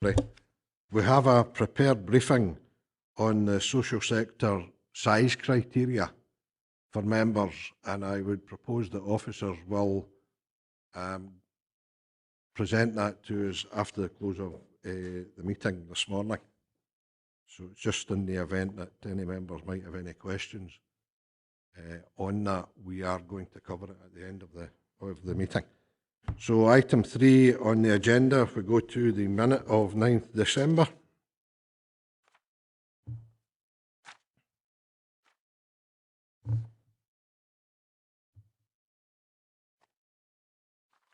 Right. We have a prepared briefing on the social sector size criteria for members, and I would propose that officers will present that to us after the close of the meeting this morning. So it's just in the event that any members might have any questions on that, we are going to cover it at the end of the meeting. So item 3 on the agenda, if we go to the minute of 9th December.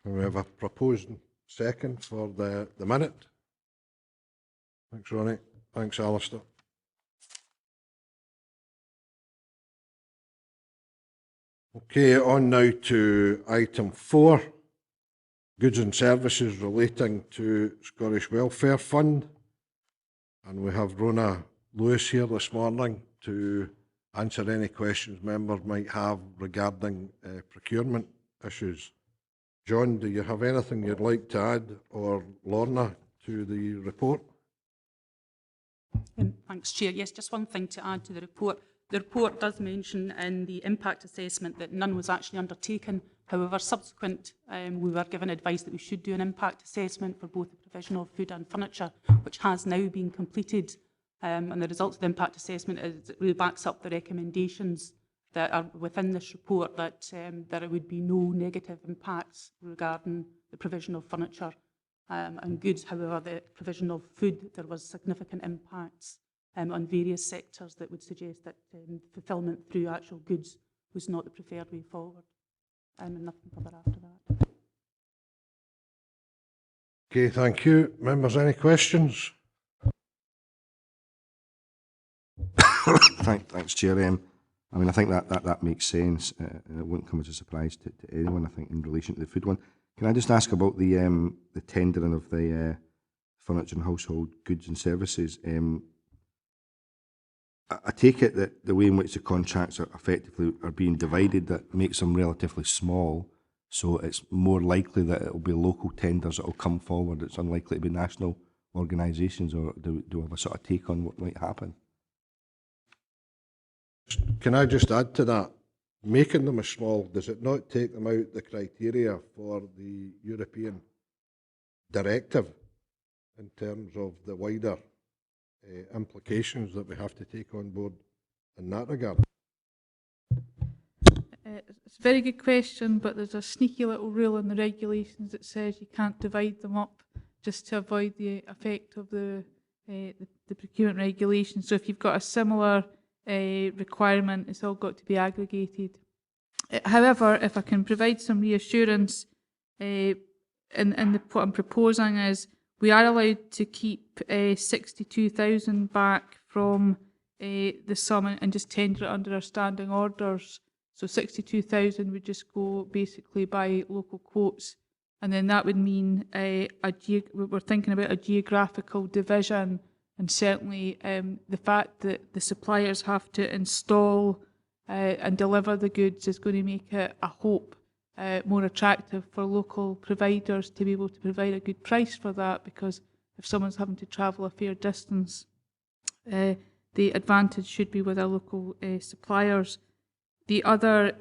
We have a proposed second for the minute. Thanks, Ronnie. Thanks, Alistair. Okay, on now to item 4, goods and services relating to Scottish Welfare Fund. And we have Rona Lewis here this morning to answer any questions members might have regarding procurement issues. John, do you have anything you'd like to add, or Lorna, to the report? Thanks, Chair. Yes, just one thing to add to the report. The report does mention in the impact assessment that none was actually undertaken. However, subsequent, we were given advice that we should do an impact assessment for both the provision of food and furniture, which has now been completed. And the results of the impact assessment is it really backs up the recommendations that are within this report, that there would be no negative impacts regarding the provision of furniture and goods. However, the provision of food, there was significant impacts on various sectors that would suggest that fulfilment through actual goods was not the preferred way forward. And nothing further after that. Okay, thank you. Members, any questions? Thanks, Chair. I mean, I think that makes sense. It wouldn't come as a surprise to anyone, I think, in relation to the food one. Can I just ask about the tendering of the furniture and household goods and services? I take it that the way in which the contracts are effectively being divided, that makes them relatively small, so it's more likely that it will be local tenders that will come forward. It's unlikely to be national organisations, or do we have a sort of take on what might happen? Can I just add to that? Making them as small, does it not take them out the criteria for the European directive in terms of the wider implications that we have to take on board in that regard? It's a very good question, but there's a sneaky little rule in the regulations that says you can't divide them up just to avoid the effect of the procurement regulations. So if you've got a similar requirement, it's all got to be aggregated. However, if I can provide some reassurance, in what I'm proposing is we are allowed to keep 62,000 back from the sum and just tender it under our standing orders. So 62,000 would just go basically by local quotes, and then that would mean we're thinking about a geographical division. And certainly the fact that the suppliers have to install and deliver the goods is going to make it, I hope, more attractive for local providers to be able to provide a good price for that, because if someone's having to travel a fair distance, the advantage should be with our local suppliers. The other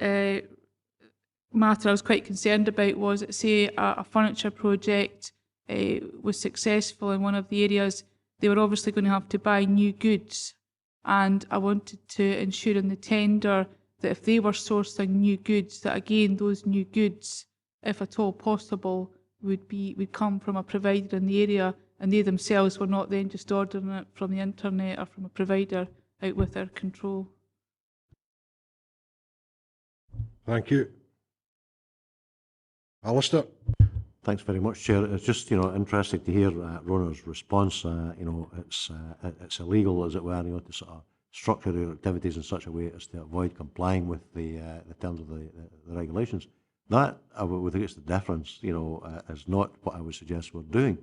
matter I was quite concerned about was that, say, a furniture project was successful in one of the areas. They were obviously going to have to buy new goods, and I wanted to ensure in the tender that if they were sourcing new goods, that again those new goods, if at all possible, would come from a provider in the area, and they themselves were not then just ordering it from the internet or from a provider out with their control. Thank you. Alistair? Thanks very much, Chair. It's just, interesting to hear Rona's response. It's illegal, as it were, to sort of structure your activities in such a way as to avoid complying with the terms of the regulations. That, with regards to the difference, is not what I would suggest we're doing.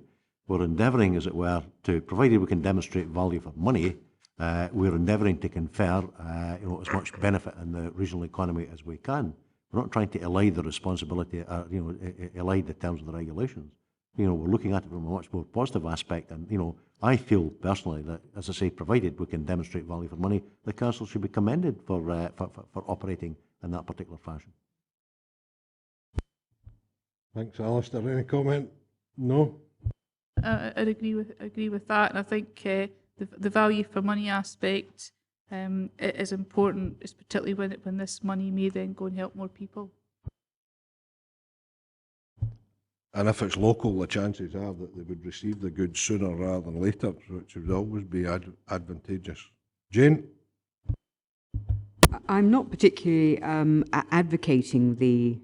We're endeavouring, as it were, to, provided we can demonstrate value for money, we're endeavouring to confer, as much benefit in the regional economy as we can. We're not trying to elide the responsibility, elide the terms of the regulations. you know, we're looking at it from a much more positive aspect. And, you know, I feel personally that, as I say, provided we can demonstrate value for money, the council should be commended for operating in that particular fashion. Thanks, Alistair. Any comment? No? I'd agree with that, and I think the value for money aspect is important, is particularly when this money may then go and help more people. And if it's local, the chances are that they would receive the goods sooner rather than later, which would always be advantageous. Jane? I'm not particularly advocating the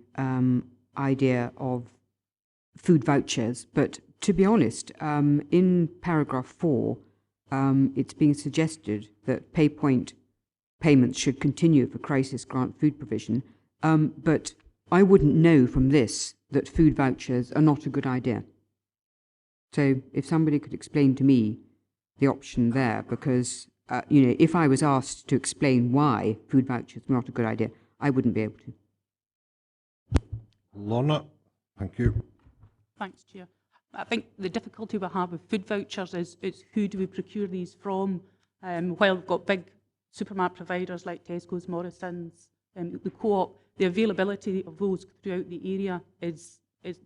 idea of food vouchers, but to be honest, in paragraph 4, it's being suggested that PayPoint payments should continue for crisis grant food provision, but I wouldn't know from this that food vouchers are not a good idea. So if somebody could explain to me the option there, because you know, if I was asked to explain why food vouchers were not a good idea, I wouldn't be able to. Lorna? Thank you. Thanks, Chair. I think the difficulty we have with food vouchers is who do we procure these from? While we've got big supermarket providers like Tesco's, Morrison's, the Co-op, the availability of those throughout the area is there's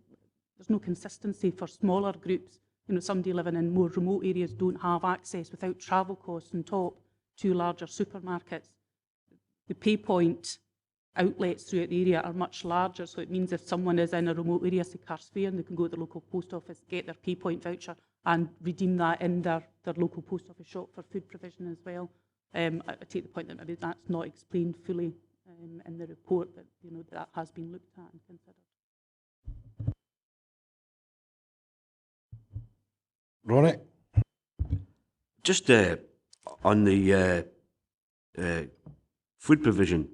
no consistency for smaller groups. You know, somebody living in more remote areas don't have access without travel costs on top to larger supermarkets. The PayPoint outlets throughout the area are much larger, so it means if someone is in a remote area, say Carsfairn, they can go to the local post office, get their PayPoint voucher and redeem that in their local post office shop for food provision as well. I take the point that maybe that's not explained fully in the report, but you know, that has been looked at and considered. Ronnie? Just on the food provision,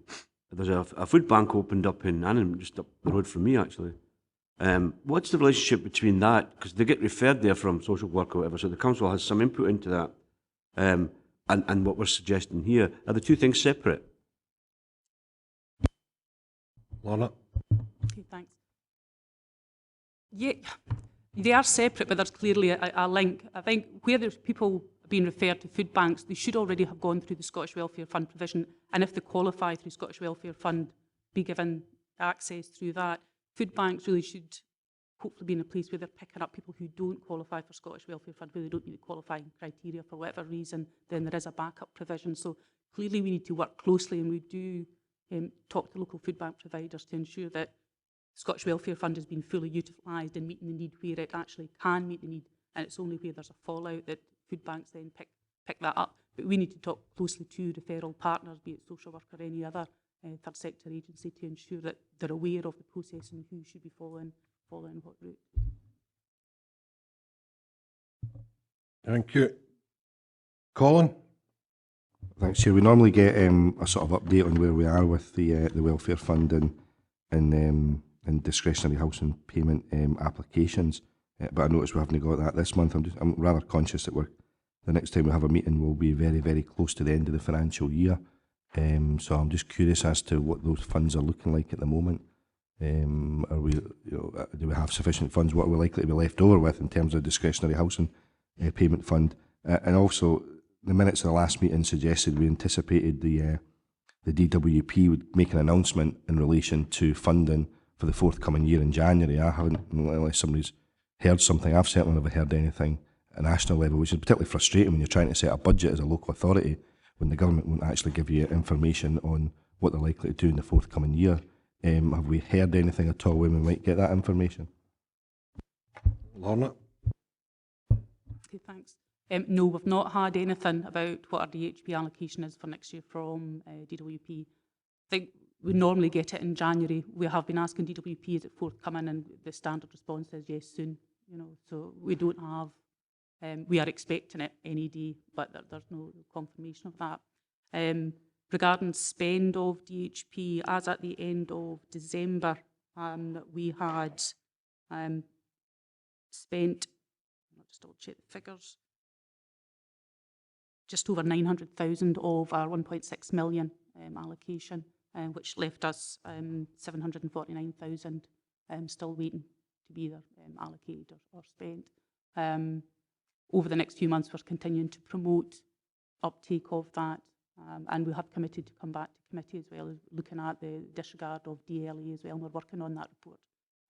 there's a food bank opened up in Annan, just up the road from me actually. What's the relationship between that? Because they get referred there from social work or whatever, so the council has some input into that. And what we're suggesting here, are the two things separate? Lorna? Okay, thanks. Yeah, they are separate, but there's clearly a link. I think where there's people being referred to food banks, they should already have gone through the Scottish Welfare Fund provision, and if they qualify through Scottish Welfare Fund, be given access through that. Food banks really should hopefully be in a place where they're picking up people who don't qualify for Scottish Welfare Fund, where they don't meet the qualifying criteria for whatever reason, then there is a backup provision. So clearly we need to work closely, and we do talk to local food bank providers to ensure that Scottish Welfare Fund has been fully utilised in meeting the need where it actually can meet the need, and it's only where there's a fallout that food banks then pick that up. But we need to talk closely to referral partners, be it social work or any other third sector agency, to ensure that they're aware of the process and who should be following what route. Thank you. Colin? Thanks, Chair. We normally get a sort of update on where we are with the welfare fund and discretionary housing payment applications, but I notice we haven't got that this month. I'm rather conscious that the next time we have a meeting will be very, very close to the end of the financial year. So I'm just curious as to what those funds are looking like at the moment. Are we, do we have sufficient funds? What are we likely to be left over with in terms of discretionary housing payment fund? And also, the minutes of the last meeting suggested we anticipated the DWP would make an announcement in relation to funding for the forthcoming year in January. I haven't, unless somebody's heard something, I've certainly never heard anything at national level, which is particularly frustrating when you're trying to set a budget as a local authority, when the government won't actually give you information on what they're likely to do in the forthcoming year. Have we heard anything at all when we might get that information? Lorna? Okay, thanks. No, we've not had anything about what our DHP allocation is for next year from DWP. I think we normally get it in January. We have been asking DWP, is it forthcoming, and the standard response is yes, soon. So we don't have. We are expecting it any day, but there's no confirmation of that. Regarding spend of DHP, as at the end of December, we had spent, I'll just double check the figures, just over 900,000 of our 1.6 million allocation, which left us 749,000 still waiting to be either allocated or spent. Over the next few months, we're continuing to promote uptake of that, and we have committed to come back to committee as well, as looking at the disregard of DLA as well, and we're working on that report,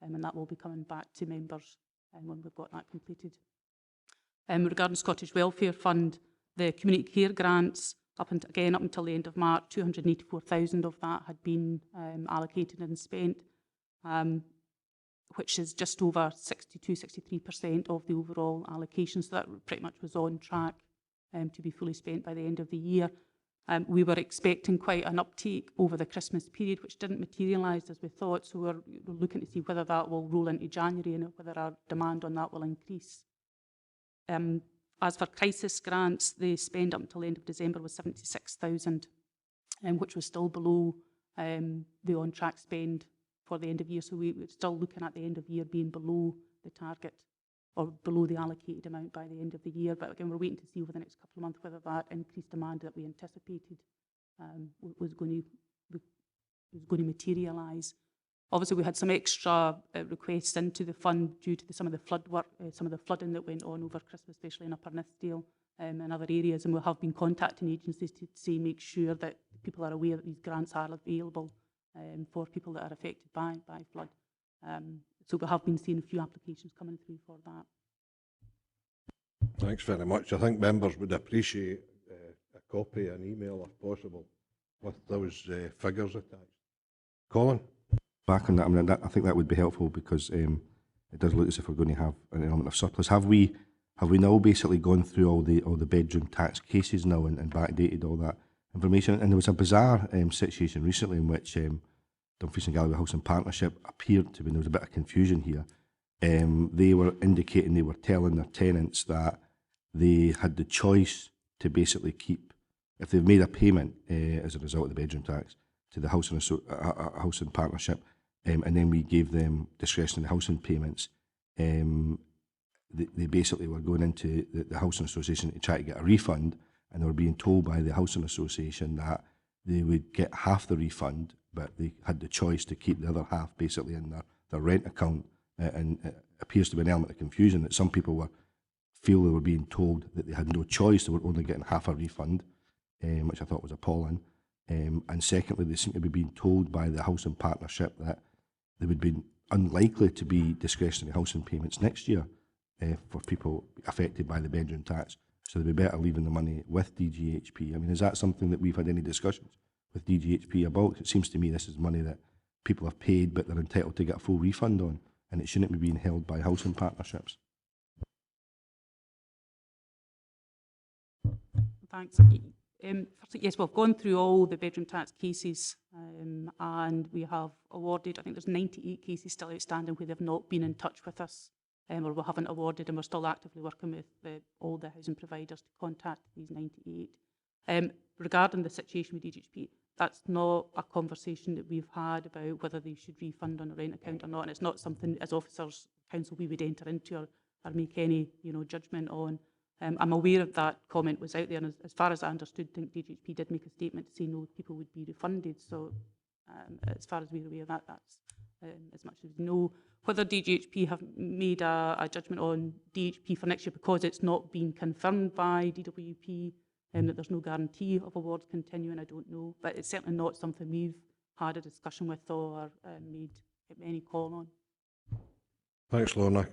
and that will be coming back to members when we've got that completed. Regarding Scottish Welfare Fund, the community care grants, up until the end of March, 284,000 of that had been allocated and spent, which is just over 62-63% of the overall allocation. So that pretty much was on track to be fully spent by the end of the year. We were expecting quite an uptake over the Christmas period, which didn't materialise as we thought. So we're looking to see whether that will roll into January and whether our demand on that will increase. As for crisis grants, the spend up until the end of December was 76,000, which was still below the on-track spend for the end of year. So we're still looking at the end of year being below the target or below the allocated amount by the end of the year. But again, we're waiting to see over the next couple of months whether that increased demand that we anticipated was going to materialise. Obviously, we had some extra requests into the fund due to some of the flood work, some of the flooding that went on over Christmas, especially in Upper Nithsdale and other areas. And we have been contacting agencies to say, make sure that people are aware that these grants are available for people that are affected by flood. So we have been seeing a few applications coming through for that. Thanks very much. I think members would appreciate a copy, an email if possible, with those figures attached. Colin? Back on that, I mean, I think that would be helpful because it does look as if we're going to have an element of surplus. Have we now basically gone through all the bedroom tax cases now and backdated all that information? And there was a bizarre situation recently in which Dumfries and Galloway Housing Partnership appeared to be, there was a bit of confusion here. They were indicating, they were telling their tenants that they had the choice to basically keep, if they've made a payment as a result of the bedroom tax to the housing partnership, and then we gave them discretionary housing payments, they basically were going into the housing association to try to get a refund, and they were being told by the housing association that they would get half the refund, but they had the choice to keep the other half basically in their rent account. And it appears to be an element of confusion that some people feel they were being told that they had no choice, they were only getting half a refund, which I thought was appalling. And secondly, they seem to be being told by the housing partnership that there would be unlikely to be discretionary housing payments next year for people affected by the bedroom tax. So they'd be better leaving the money with DGHP. I mean, is that something that we've had any discussions with DGHP about? It seems to me this is money that people have paid, but they're entitled to get a full refund on, and it shouldn't be being held by housing partnerships. Thanks. Yes, we've gone through all the bedroom tax cases and we have awarded, I think there's 98 cases still outstanding where they've not been in touch with us or we haven't awarded, and we're still actively working with all the housing providers to contact these 98. Regarding the situation with DGHP, that's not a conversation that we've had about whether they should refund on a rent account or not, and it's not something as officers council we would enter into or make any judgment on. I'm aware of that comment was out there, and as far as I understood, I think DGHP did make a statement to say no, people would be refunded. So as far as we're aware of that, that's as much as we know. Whether DGHP have made a judgment on DHP for next year because it's not been confirmed by DWP, that there's no guarantee of awards continuing, I don't know. But it's certainly not something we've had a discussion with or made any call on. Thanks, Lorna.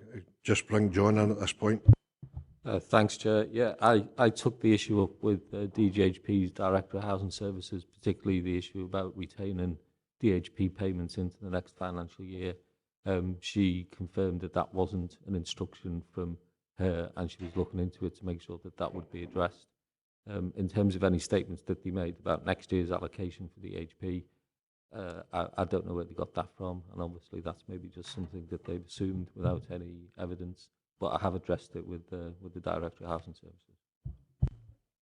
Just bring John in at this point. Thanks, Chair. Yeah, I took the issue up with DGHP's Director of Housing Services, particularly the issue about retaining DHP payments into the next financial year. She confirmed that that wasn't an instruction from her, and she was looking into it to make sure that that would be addressed. In terms of any statements that they made about next year's allocation for DHP, I don't know where they got that from, and obviously that's maybe just something that they've assumed without any evidence. But I have addressed it with the Director of Housing Services.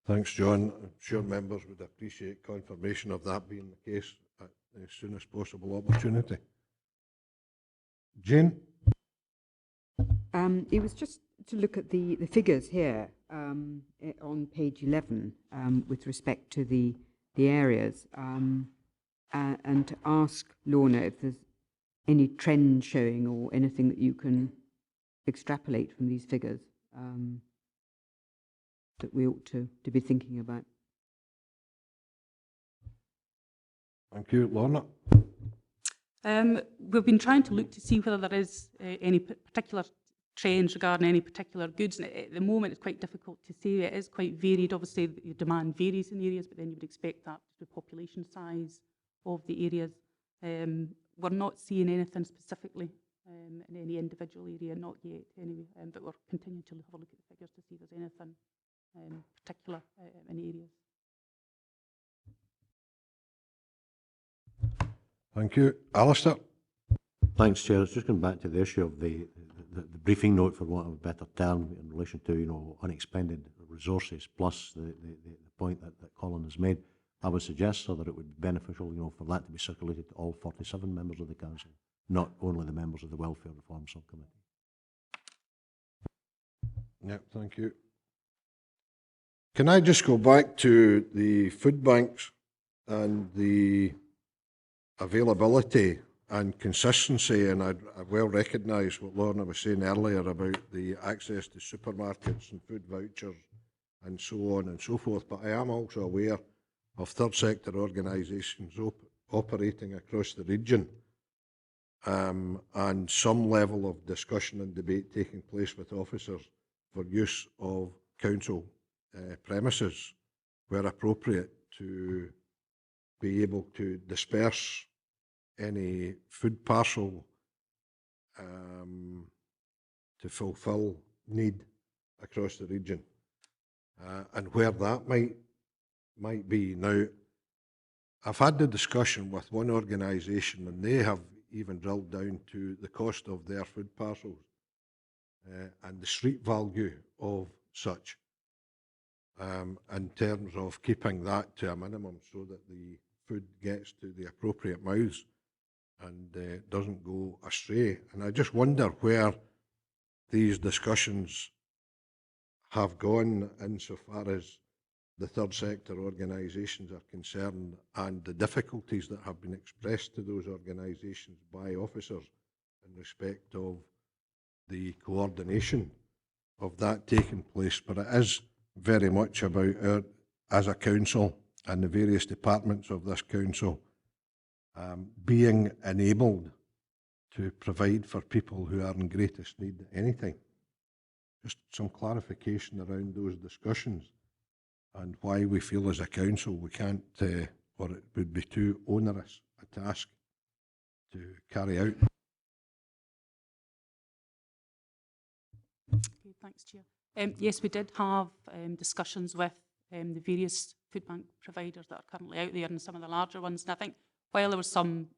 Thanks, John. I'm sure members would appreciate confirmation of that being the case at the soonest possible opportunity. Jane? It was just to look at the figures here on page 11 with respect to the areas and to ask Lorna if there's any trend showing or anything that you can extrapolate from these figures that we ought to be thinking about? Thank you. Lorna? We've been trying to look to see whether there is any particular trends regarding any particular goods. And at the moment, it's quite difficult to say. It is quite varied. Obviously, the demand varies in areas, but then you would expect that the population size of the areas. We're not seeing anything specifically in any individual area, not yet anyway, but we're continuing to have a look at the figures to see if there's anything particular in areas. Thank you. Alistair? Thanks, Chair. It's just going back to the issue of the briefing note, for want of a better term, in relation to, you know, unexpended resources, plus the point that Colin has made. I would suggest, sir, that it would be beneficial, you know, for that to be circulated to all 47 members of the council, not only the members of the Welfare Reform Subcommittee. Yeah, thank you. Can I just go back to the food banks and the availability and consistency? And I well recognise what Lorna was saying earlier about the access to supermarkets and food vouchers and so on and so forth, but I am also aware of third sector organisations operating across the region, and some level of discussion and debate taking place with officers for use of council premises where appropriate to be able to disperse any food parcel to fulfil need across the region, and where that might be. Now, I've had the discussion with one organisation, and they have even drilled down to the cost of their food parcels and the street value of such, in terms of keeping that to a minimum so that the food gets to the appropriate mouths and doesn't go astray. And I just wonder where these discussions have gone insofar as the third sector organisations are concerned, and the difficulties that have been expressed to those organisations by officers in respect of the coordination of that taking place. But it is very much about as a council and the various departments of this council being enabled to provide for people who are in greatest need at any time. Just some clarification around those discussions and why we feel as a council we can't, or it would be too onerous a task to carry out. Okay, thanks, Chair. Yes, we did have discussions with the various food bank providers that are currently out there and some of the larger ones. And I think while there was some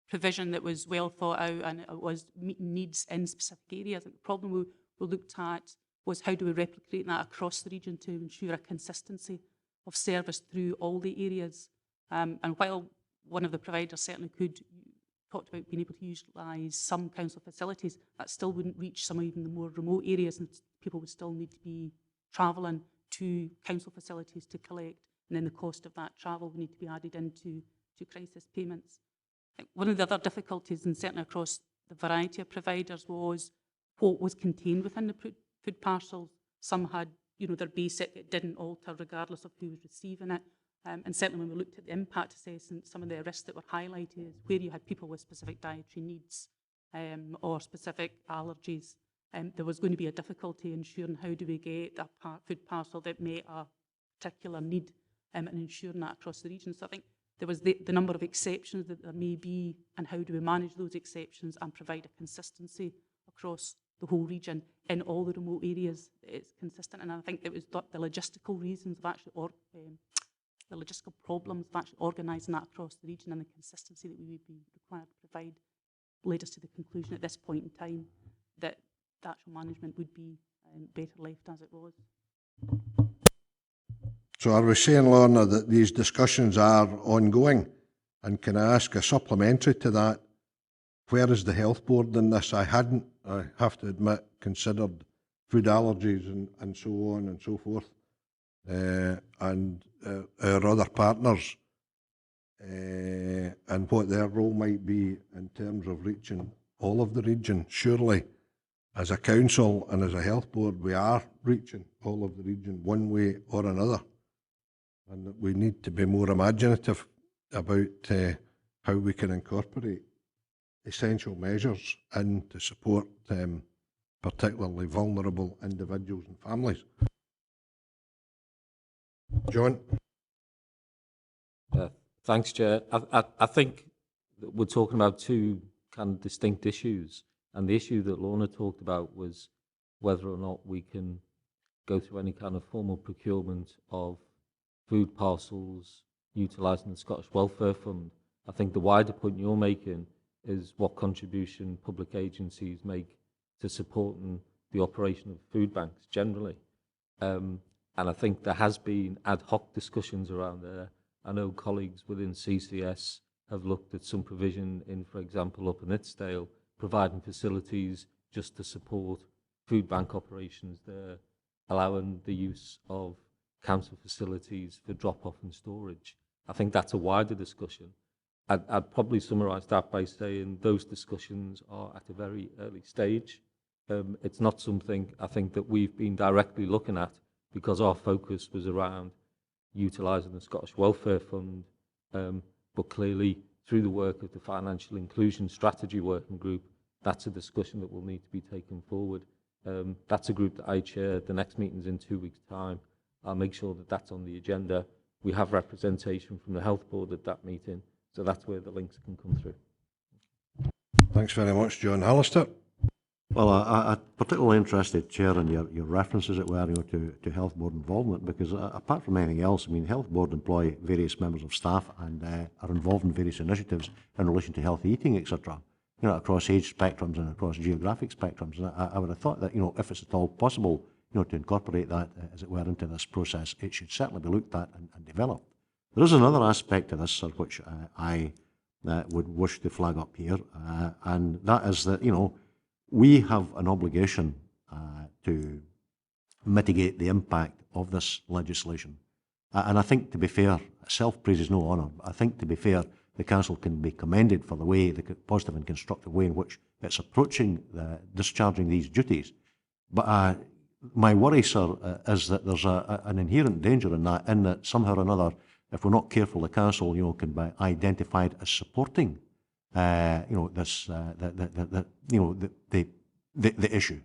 provision that was well thought out and it was meeting needs in specific areas, the problem we looked at was how do we replicate that across the region to ensure a consistency of service through all the areas. And while one of the providers certainly talked about being able to utilise some council facilities, that still wouldn't reach some of even the more remote areas, and people would still need to be travelling to council facilities to collect, and then the cost of that travel would need to be added into crisis payments. One of the other difficulties, and certainly across the variety of providers, was what was contained within the food parcels. Some had, you know, their basic, it didn't alter regardless of who was receiving it. And certainly when we looked at the impact assessment, some of the risks that were highlighted is where you had people with specific dietary needs or specific allergies, there was going to be a difficulty ensuring how do we get a food parcel that met a particular need and ensuring that across the region. So I think there was the number of exceptions that there may be, and how do we manage those exceptions and provide a consistency across the whole region in all the remote areas. It's consistent, and I think it was the logistical reasons of actually, the logistical problems of actually organising that across the region and the consistency that we would be required to provide led us to the conclusion at this point in time that the actual management would be better left as it was. So are we saying, Lorna, that these discussions are ongoing? And can I ask a supplementary to that? Where is the health board in this? I hadn't, I have to admit, considered food allergies and so on and so forth. And our other partners and what their role might be in terms of reaching all of the region. Surely, as a council and as a health board, we are reaching all of the region one way or another. And that we need to be more imaginative about how we can incorporate essential measures in to support particularly vulnerable individuals and families. John? Thanks, Chair. I think that we're talking about two kind of distinct issues. And the issue that Lorna talked about was whether or not we can go through any kind of formal procurement of food parcels utilising the Scottish Welfare Fund. I think the wider point you're making is what contribution public agencies make to supporting the operation of food banks generally. And I think there has been ad hoc discussions around there. I know colleagues within CCS have looked at some provision in, for example, up in Nitsdale, providing facilities just to support food bank operations there, allowing the use of council facilities for drop-off and storage. I think that's a wider discussion. I'd probably summarise that by saying those discussions are at a very early stage. It's not something I think that we've been directly looking at because our focus was around utilising the Scottish Welfare Fund, but clearly through the work of the Financial Inclusion Strategy Working Group, that's a discussion that will need to be taken forward. That's a group that I chair. The next meeting's in 2 weeks' time. I'll make sure that that's on the agenda. We have representation from the Health Board at that meeting, so that's where the links can come through. Thanks very much, John. Alistair? Well, I'm particularly interested, Chair, in your references, it were, to Health Board involvement, because apart from anything else, I mean, Health Board employ various members of staff and are involved in various initiatives in relation to healthy eating, etc., across age spectrums and across geographic spectrums. And I would have thought that, if it's at all possible, to incorporate that, as it were, into this process, it should certainly be looked at and developed. There is another aspect to this, sir, which I would wish to flag up here, and that is that, we have an obligation to mitigate the impact of this legislation. And I think, to be fair, self-praise is no honour. I think, to be fair, the Council can be commended for the positive and constructive way in which it's approaching discharging these duties. But my worry, sir, is that there's an inherent danger in that somehow or another, if we're not careful, the Council, can be identified as supporting, this, the issue.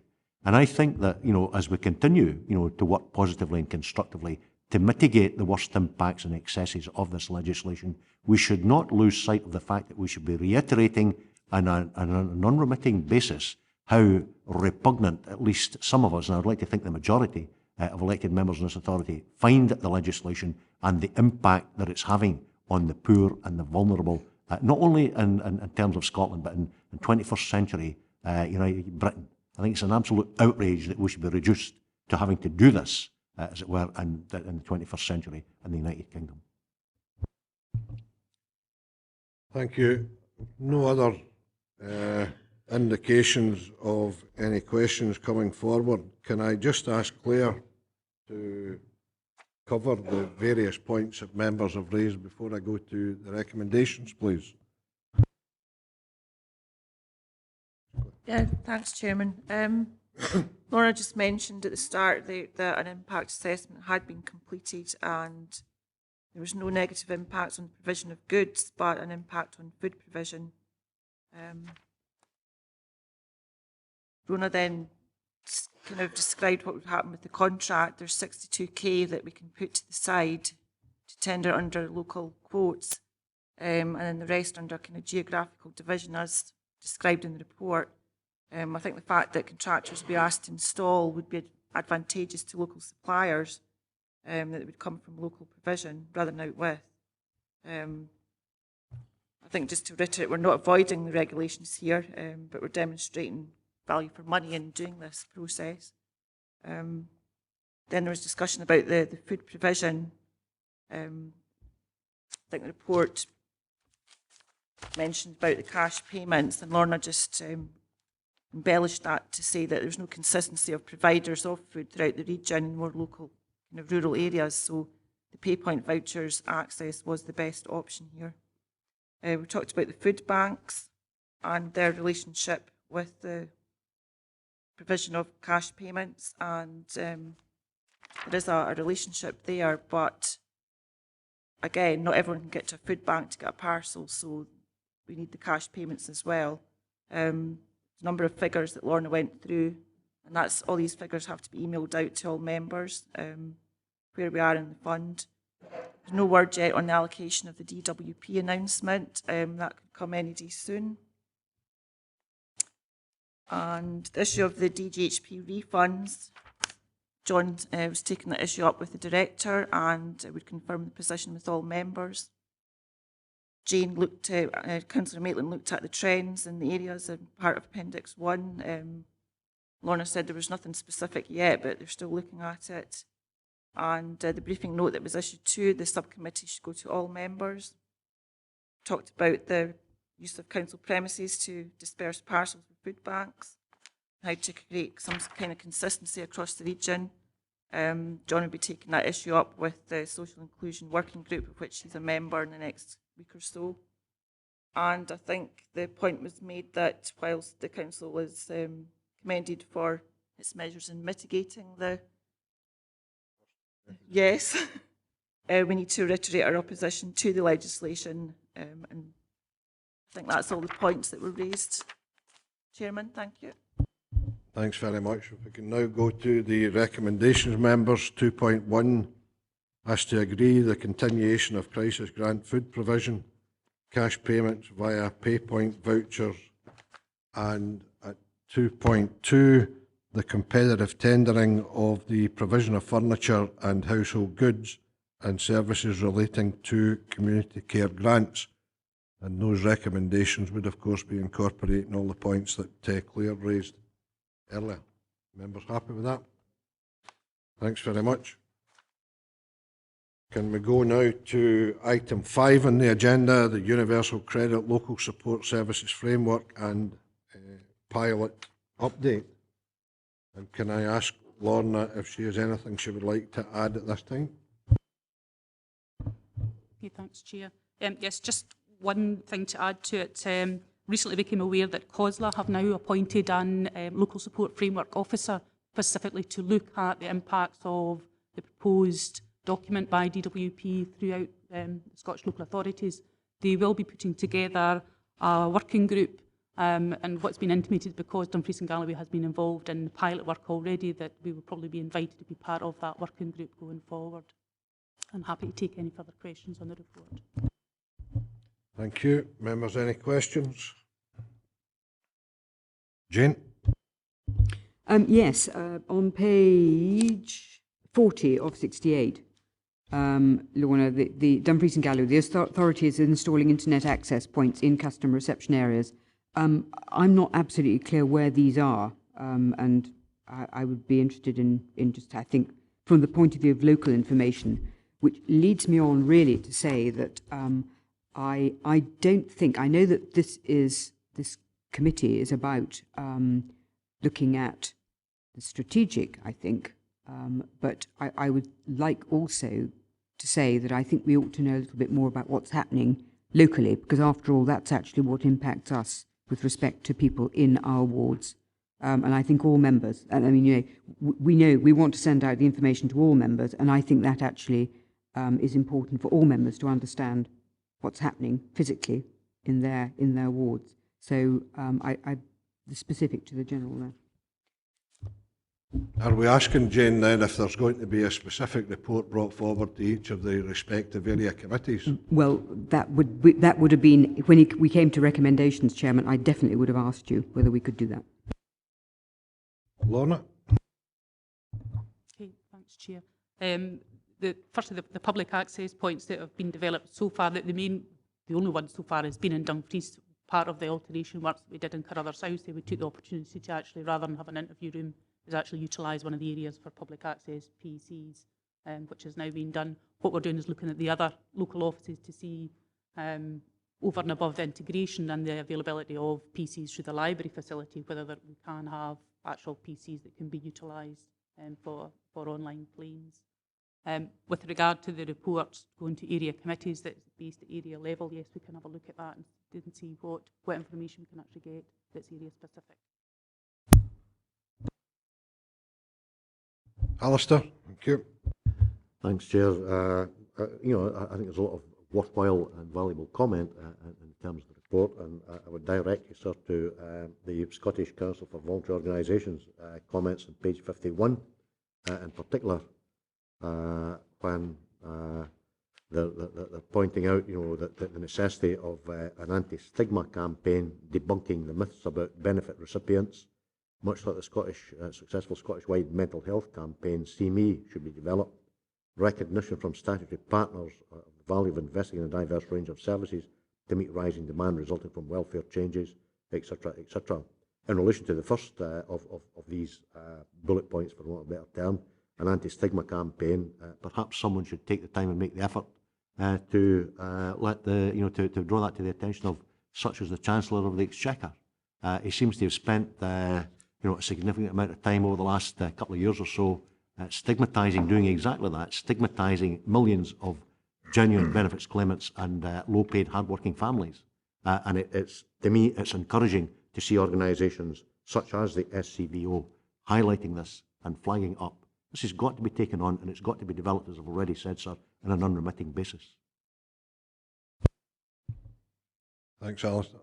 And I think that, as we continue, to work positively and constructively to mitigate the worst impacts and excesses of this legislation, we should not lose sight of the fact that we should be reiterating on an unremitting basis how repugnant, at least some of us, and I'd like to think the majority of elected members in this authority, find the legislation and the impact that it's having on the poor and the vulnerable, not only in terms of Scotland, but in 21st century Britain. I think it's an absolute outrage that we should be reduced to having to do this, as it were, in the 21st century in the United Kingdom. Thank you. No other indications of any questions coming forward. Can I just ask Claire to cover the various points that members have raised before I go to the recommendations, please? Yeah, thanks, Chairman. Laura just mentioned at the start that an impact assessment had been completed and there was no negative impact on the provision of goods, but an impact on food provision. Rona then kind of described what would happen with the contract. There's 62k that we can put to the side to tender under local quotes, and then the rest under kind of geographical division as described in the report. I think the fact that contractors would be asked to install would be advantageous to local suppliers, that it would come from local provision rather than out with. I think, just to reiterate, we're not avoiding the regulations here, but we're demonstrating value for money in doing this process. Then there was discussion about the food provision. I think the report mentioned about the cash payments, and Lorna just embellished that to say that there's no consistency of providers of food throughout the region in more local kind of rural areas, so the pay point vouchers access was the best option here. We talked about the food banks and their relationship with the provision of cash payments, and there is a relationship there, but again, not everyone can get to a food bank to get a parcel, so we need the cash payments as well. The number of figures that Lorna went through, and that's all these figures have to be emailed out to all members, where we are in the fund. There's no word yet on the allocation of the DWP announcement. That could come any day soon. And the issue of the DGHP refunds, John was taking the issue up with the director and would confirm the position with all members. Jane looked at, Councillor Maitland looked at the trends in the areas in part of Appendix 1. Lorna said there was nothing specific yet, but they're still looking at it. And the briefing note that was issued to the subcommittee should go to all members. Talked about the use of council premises to disperse parcels with food banks, how to create some kind of consistency across the region. John will be taking that issue up with the Social Inclusion Working Group, of which he's a member, in the next week or so. And I think the point was made that whilst the council is commended for its measures in mitigating the... Yes, we need to reiterate our opposition to the legislation, and I think that's all the points that were raised. Chairman, thank you. Thanks very much. If we can now go to the recommendations, members. 2.1, asked to agree the continuation of crisis grant food provision, cash payments via PayPoint vouchers, and at 2.2, the competitive tendering of the provision of furniture and household goods and services relating to community care grants. And those recommendations would, of course, be incorporating all the points that Claire raised earlier. Members happy with that? Thanks very much. Can we go now to item 5 on the agenda, the Universal Credit Local Support Services Framework and pilot update? And can I ask Lorna if she has anything she would like to add at this time? Okay, thanks, Chair. Yes, just one thing to add to it. Recently became aware that COSLA have now appointed an local support framework officer specifically to look at the impacts of the proposed document by DWP throughout the Scottish local authorities. They will be putting together a working group, and what's been intimated, because Dumfries and Galloway has been involved in pilot work already, that we will probably be invited to be part of that working group going forward. I'm happy to take any further questions on the report. Thank you. Members, any questions? Jane? Yes, on page 40 of 68, Lorna, the Dumfries and Galloway, the authority is installing internet access points in customer reception areas. I'm not absolutely clear where these are, and I would be interested in just, I think, from the point of view of local information, which leads me on really to say that I don't think, I know that this committee is about looking at the strategic, I think, but I would like also to say that I think we ought to know a little bit more about what's happening locally, because after all, that's actually what impacts us with respect to people in our wards. And I think all members, and I mean, you know, we want to send out the information to all members, and I think that actually is important for all members to understand what's happening physically in their wards. So the specific to the general there. Are we asking, Jane, then, if there's going to be a specific report brought forward to each of the respective area committees? Well, that would have been, when we came to recommendations, Chairman, I definitely would have asked you whether we could do that. Lorna? Okay, thanks, Chair. Firstly, the public access points that have been developed so far, the only one so far has been in Dumfries. Part of the alteration works that we did in Carruthers House, we took the opportunity to actually, rather than have an interview room, is actually utilise one of the areas for public access PCs, which has now been done. What we're doing is looking at the other local offices to see, over and above the integration and the availability of PCs through the library facility, whether we can have actual PCs that can be utilised for online claims. With regard to the reports going to area committees that's based at area level, yes, we can have a look at that and see what information we can actually get that's area specific. Alistair, thank you. Thanks, Chair. You know, I think there's a lot of worthwhile and valuable comment in terms of the report, and I would direct you, sir, to the Scottish Council for Voluntary Organisations comments on page 51, in particular, when they're pointing out, you know, that the necessity of an anti-stigma campaign debunking the myths about benefit recipients, much like the successful Scottish-wide mental health campaign, See Me, should be developed. Recognition from statutory partners of the value of investing in a diverse range of services to meet rising demand resulting from welfare changes, etc., etc. In relation to the first of these bullet points, for want of a better term, an anti-stigma campaign, perhaps someone should take the time and make the effort to let to draw that to the attention of such as the Chancellor of the Exchequer. He seems to have spent a significant amount of time over the last couple of years or so stigmatising, doing exactly that, stigmatising millions of genuine benefits claimants and low-paid, hard-working families. And it's, to me, it's encouraging to see organisations such as the SCVO highlighting this and flagging up. This has got to be taken on, and it's got to be developed, as I've already said, sir, on an unremitting basis. Thanks, Alistair.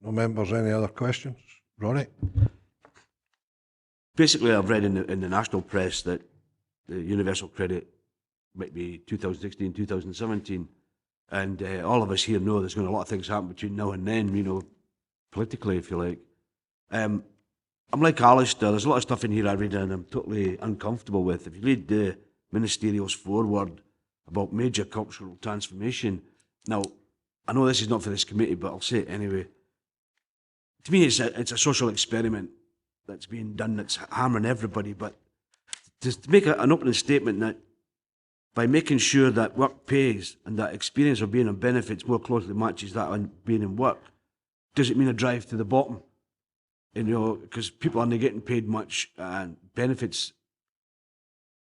No members, any other questions? Ronnie? Basically, I've read in the national press that the universal credit might be 2016, 2017, and all of us here know there's going to be a lot of things happen between now and then, you know, politically, if you like. I'm like Alistair, there's a lot of stuff in here I read and I'm totally uncomfortable with. If you read the ministerial's foreword about major cultural transformation, now, I know this is not for this committee, but I'll say it anyway. To me, it's a social experiment that's being done that's hammering everybody, but to make an opening statement that by making sure that work pays and that experience of being on benefits more closely matches that on being in work, does it mean a drive to the bottom? You know, because people aren't getting paid much, and benefits,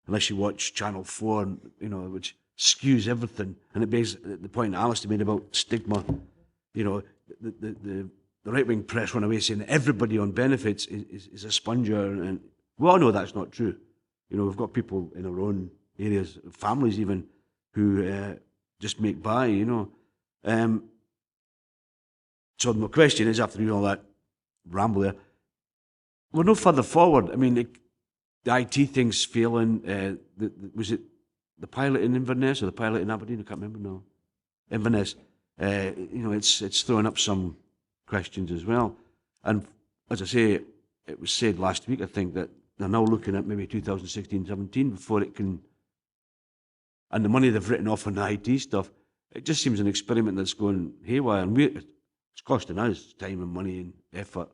unless you watch Channel 4, you know, which skews everything, and it begs the point Alistair made about stigma. You know, the right-wing press run away saying that everybody on benefits is a sponger, and we all know that's not true. You know, we've got people in our own areas, families even, who just make by, you know. So my question is, after doing all that ramble there, we're no further forward. I mean, the IT thing's failing. Was it the pilot in Inverness or the pilot in Aberdeen? I can't remember now. Inverness. You know, it's throwing up some questions as well. And as I say, it was said last week, I think, that they're now looking at maybe 2016-17 before it can. And the money they've written off on the IT stuff, it just seems an experiment that's going haywire. And it's costing us time and money and effort,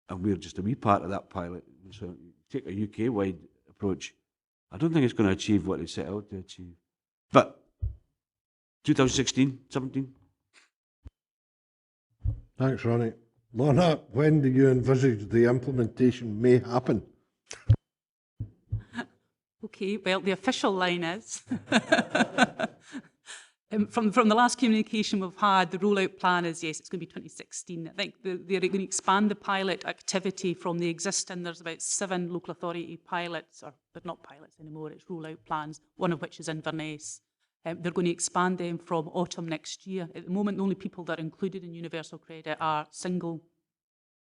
and we're just a wee part of that pilot. So take a UK-wide approach, I don't think it's going to achieve what they set out to achieve. But 2016, 17. Thanks, Ronnie. Lorna, when do you envisage the implementation may happen? Okay, well, the official line is, from the last communication we've had, the rollout plan is, yes, it's going to be 2016. I think they're going to expand the pilot activity from the existing, there's about 7 local authority pilots, or they're not pilots anymore, it's rollout plans, one of which is Inverness. They're going to expand them from autumn next year. At the moment, the only people that are included in universal credit are single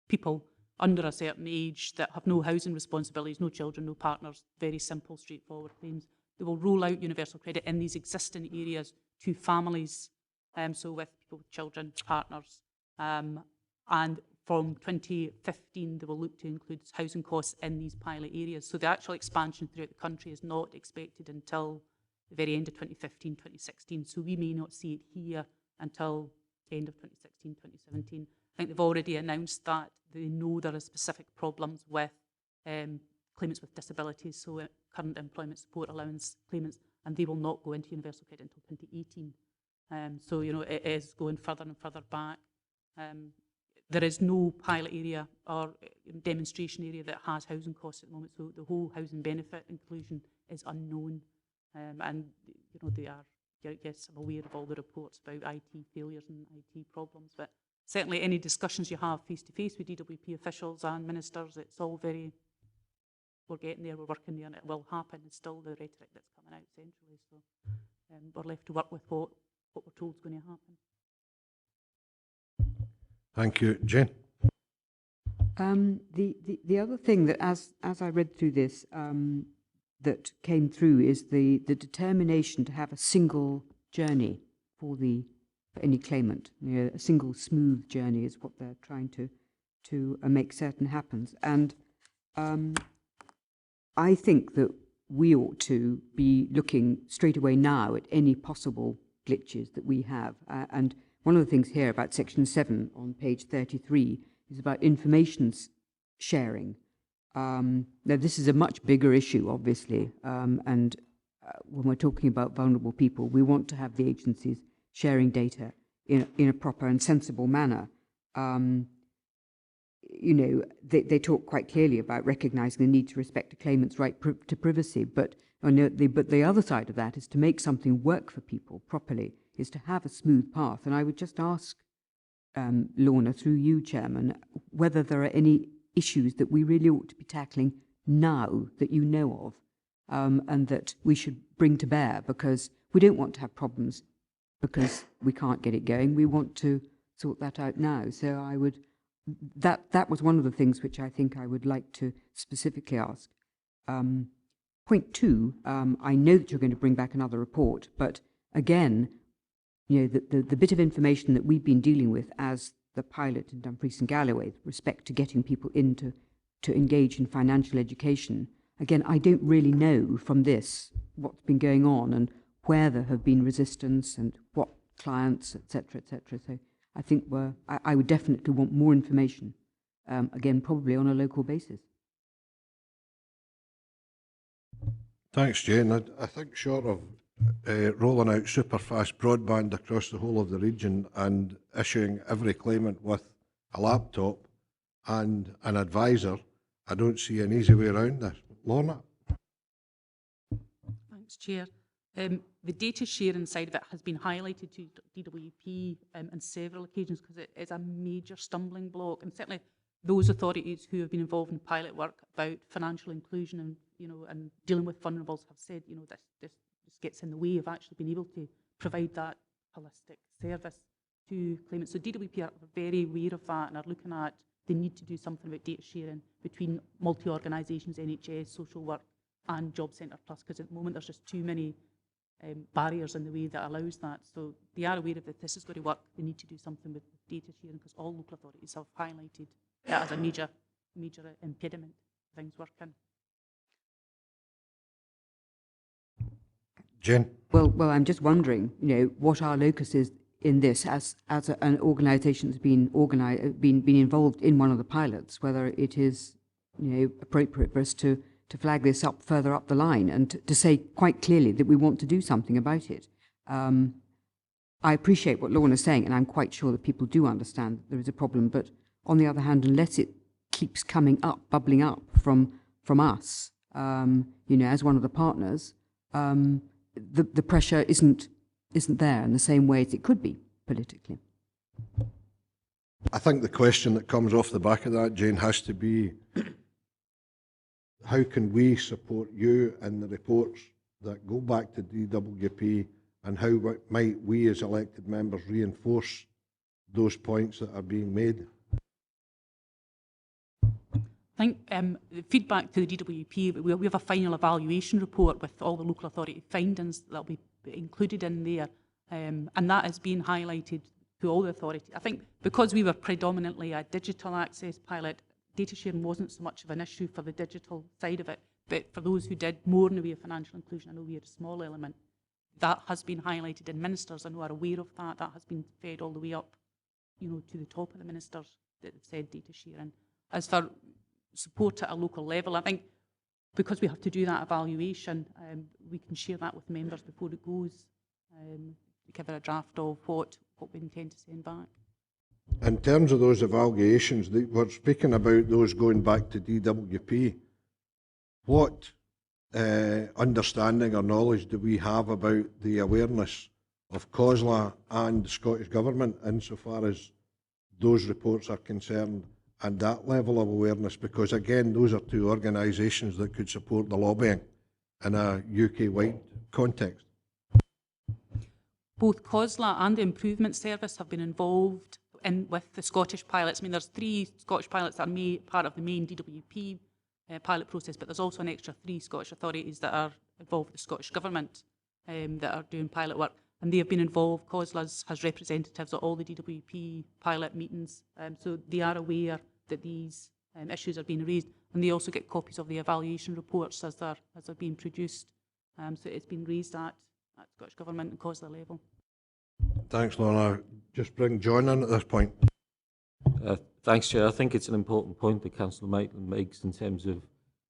people under a certain age that have no housing responsibilities, no children, no partners, very simple, straightforward claims. They will roll out universal credit in these existing areas to families, so with people with children, partners. And from 2015, they will look to include housing costs in these pilot areas. So the actual expansion throughout the country is not expected until the very end of 2015, 2016. So we may not see it here until the end of 2016, 2017. I think they've already announced that they know there are specific problems with claimants with disabilities, so current employment support allowance claimants, and they will not go into universal credit until 2018. So, you know, it is going further and further back. There is no pilot area or demonstration area that has housing costs at the moment, so the whole housing benefit inclusion is unknown. And, you know, they are, yes, I'm aware of all the reports about IT failures and IT problems, but certainly any discussions you have face-to-face with DWP officials and ministers, it's all very, we're getting there, we're working there, and it will happen. It's still the rhetoric that's coming out centrally. So we're left to work with what we're told is going to happen. Thank you. Jane? The other thing that, as I read through this, that came through is the determination to have a single journey for any claimant. You know, a single smooth journey is what they're trying to make certain happens. And I think that we ought to be looking straight away now at any possible glitches that we have. And one of the things here about section 7 on page 33 is about information sharing. Now, this is a much bigger issue, obviously, and when we're talking about vulnerable people, we want to have the agencies sharing data in a proper and sensible manner. You know, they talk quite clearly about recognising the need to respect a claimant's right to privacy, but the other side of that is to make something work for people properly, is to have a smooth path. And I would just ask Lorna, through you, Chairman, whether there are any issues that we really ought to be tackling now that you know of, and that we should bring to bear, because we don't want to have problems because we can't get it going. We want to sort that out now. So I would, that was one of the things which I think I would like to specifically ask. Point 2, I know that you're going to bring back another report, but again, you know, the bit of information that we've been dealing with as the pilot in Dumfries and Galloway, with respect to getting people to engage in financial education, again, I don't really know from this what's been going on and where there have been resistance and what clients, etc., etc. So I think I would definitely want more information, again, probably on a local basis. Thanks, Jane. I think short of rolling out super fast broadband across the whole of the region and issuing every claimant with a laptop and an advisor, I don't see an easy way around this. Lorna? Thanks, Chair. The data sharing side of it has been highlighted to DWP on several occasions because it is a major stumbling block, and certainly those authorities who have been involved in pilot work about financial inclusion and, you know, and dealing with vulnerables have said, you know, this gets in the way of actually being able to provide that holistic service to claimants. So DWP are very aware of that and are looking at the need to do something about data sharing between multi-organisations, NHS, social work and Job Centre Plus, because at the moment there's just too many barriers in the way that allows that. So they are aware of that this is going to work. They need to do something with data sharing because all local authorities have highlighted that as a major impediment to things working. Jane? Well, I'm just wondering, you know, what our locus is in this as an organisation that's been involved in one of the pilots, whether it is, you know, appropriate for us to flag this up further up the line and to say quite clearly that we want to do something about it. I appreciate what Lorna's saying, and I'm quite sure that people do understand that there is a problem, but on the other hand, unless it keeps coming up, bubbling up from us, you know, as one of the partners, the pressure isn't there in the same way as it could be politically. I think the question that comes off the back of that, Jane, has to be, how can we support you in the reports that go back to DWP, and how might we as elected members reinforce those points that are being made? I think the feedback to the DWP, we have a final evaluation report with all the local authority findings that will be included in there, and that has been highlighted to all the authorities. I think because we were predominantly a digital access pilot, data sharing wasn't so much of an issue for the digital side of it, but for those who did more in the way of financial inclusion, I know we had a small element, that has been highlighted, and ministers I know are aware of that. That has been fed all the way up, you know, to the top of the ministers that have said data sharing. As for support at a local level, I think because we have to do that evaluation, we can share that with members before it goes, give a draft of what we intend to send back. In terms of those evaluations, we're speaking about those going back to DWP. What understanding or knowledge do we have about the awareness of COSLA and the Scottish Government insofar as those reports are concerned and that level of awareness? Because again, those are two organisations that could support the lobbying in a UK-wide context. Both COSLA and the Improvement Service have been involved with the Scottish pilots. I mean, there's 3 Scottish pilots that are part of the main DWP pilot process, but there's also an extra 3 Scottish authorities that are involved with the Scottish Government that are doing pilot work. And they have been involved. COSLA has representatives at all the DWP pilot meetings, so they are aware that these issues are being raised, and they also get copies of the evaluation reports as they're being produced. So it's been raised at Scottish Government and COSLA level. Thanks, Lorna. Just bring John in at this point. Thanks, Chair. I think it's an important point that Councillor Maitland makes in terms of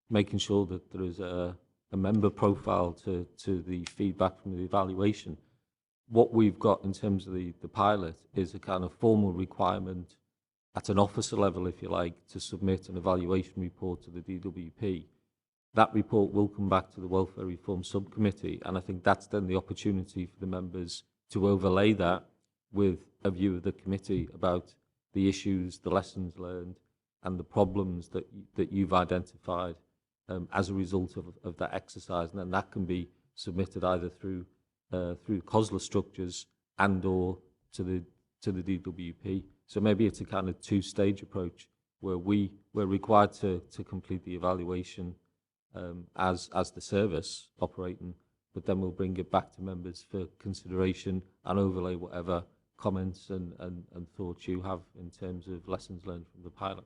making sure that there is a member profile to the feedback from the evaluation. What we've got in terms of the pilot is a kind of formal requirement at an officer level, if you like, to submit an evaluation report to the DWP. That report will come back to the Welfare Reform Subcommittee, and I think that's then the opportunity for the members to overlay that with a view of the committee about the issues, the lessons learned, and the problems that you've identified as a result of that exercise. And then that can be submitted either through COSLA structures and/or to the DWP. So maybe it's a kind of 2-stage approach where we're required to complete the evaluation as the service operating, but then we'll bring it back to members for consideration and overlay whatever comments and thoughts you have in terms of lessons learned from the pilot.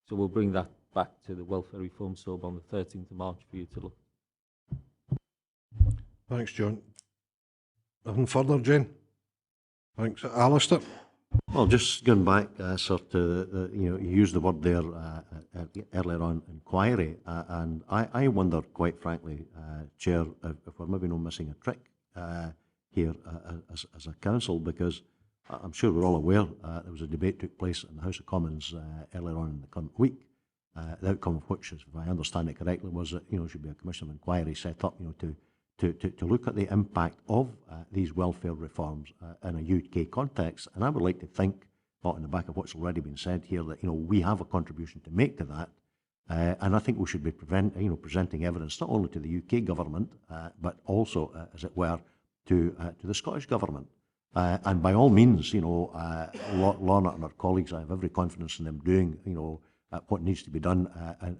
So we'll bring that back to the Welfare Reform Sub on the 13th of March for you to look. Thanks, John. Nothing further, Jane? Thanks. Alistair? Well, just going back, sir, to you used the word there earlier on, inquiry, and I wonder, quite frankly, Chair, if we're maybe not missing a trick here as a council, because I'm sure we're all aware there was a debate took place in the House of Commons earlier on in the current week, the outcome of which, if I understand it correctly, was that should be a commission of inquiry set up, to look at the impact of these welfare reforms in a UK context. And I would like to think, on the back of what's already been said here, that we have a contribution to make to that, and I think we should be presenting evidence not only to the UK government, but also, as it were, to the Scottish government. And by all means, Lorna and her colleagues, I have every confidence in them doing, what needs to be done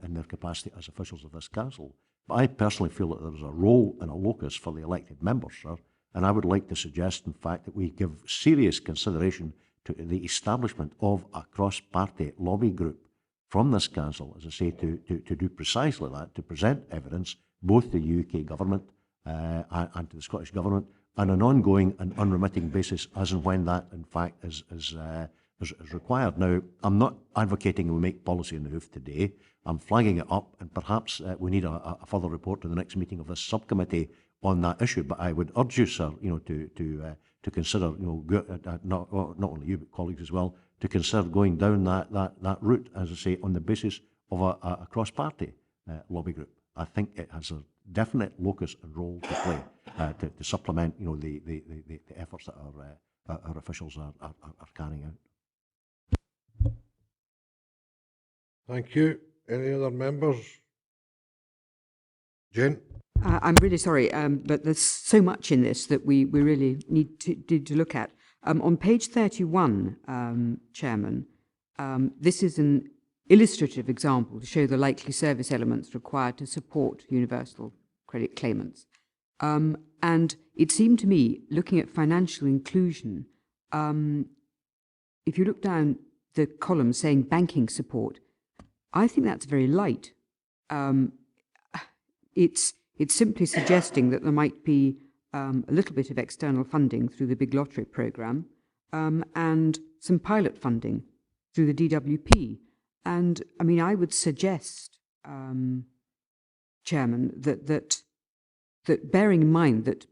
in their capacity as officials of this council. But I personally feel that there is a role and a locus for the elected members, sir, and I would like to suggest, in fact, that we give serious consideration to the establishment of a cross-party lobby group from this council, as I say, to do precisely that, to present evidence both to the UK government and to the Scottish government on an ongoing and unremitting basis as and when that, in fact, is required. Now, I'm not advocating we make policy in the hoof today. I'm flagging it up, and perhaps we need a further report to the next meeting of this subcommittee on that issue. But I would urge you, sir, to consider, not only you but colleagues as well, to consider going down that route, as I say, on the basis of a cross-party lobby group. I think it has a definite locus and role to play to supplement, the efforts that our officials are carrying out. Thank you. Any other members? Jane? I'm really sorry, but there's so much in this that we really need to look at. On page 31, Chairman, this is an illustrative example to show the likely service elements required to support universal credit claimants. And it seemed to me, looking at financial inclusion, if you look down the column saying banking support, I think that's very light. It's simply suggesting that there might be a little bit of external funding through the Big Lottery programme and some pilot funding through the DWP. And I mean, I would suggest, Chairman, that bearing in mind that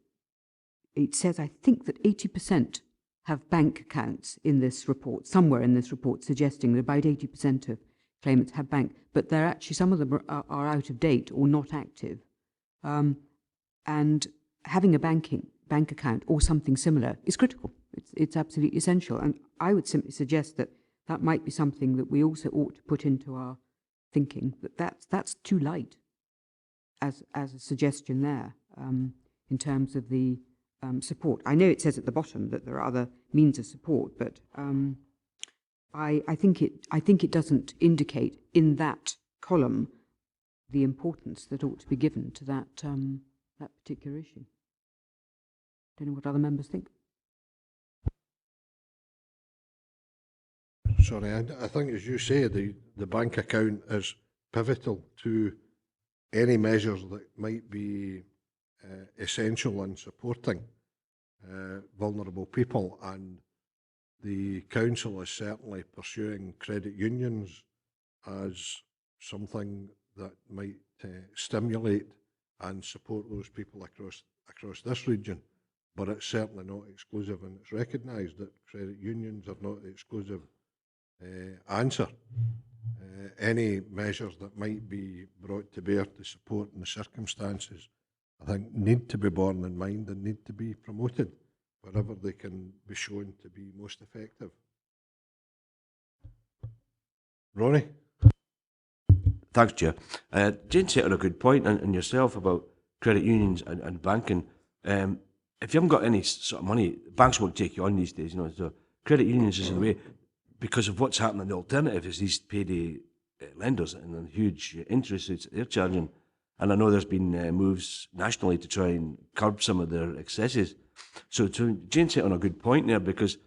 it says, I think that 80% have bank accounts in this report, somewhere in this report, suggesting that about 80% of claimants have bank, but they're actually, some of them are out of date or not active. And having a bank account or something similar is critical. It's absolutely essential. And I would simply suggest that that might be something that we also ought to put into our thinking, that's too light as a suggestion there in terms of the support. I know it says at the bottom that there are other means of support, but I think it doesn't indicate in that column the importance that ought to be given to that that particular issue. Don't know what other members think. Sorry, I think, as you say, the bank account is pivotal to any measures that might be essential in supporting vulnerable people, and the council is certainly pursuing credit unions as something that might stimulate and support those people across this region. But it's certainly not exclusive, and it's recognised that credit unions are not the exclusive answer. Any measures that might be brought to bear to support in the circumstances, I think, need to be borne in mind and need to be promoted wherever they can be shown to be most effective. Ronnie? Thanks, Chair. Jane set on a good point, and yourself about credit unions and banking. If you haven't got any sort of money, banks won't take you on these days. So credit unions is in the way because of what's happening. The alternative is these payday lenders and the huge interest rates they're charging. And I know there's been moves nationally to try and curb some of their excesses. So Jane set on a good point there, because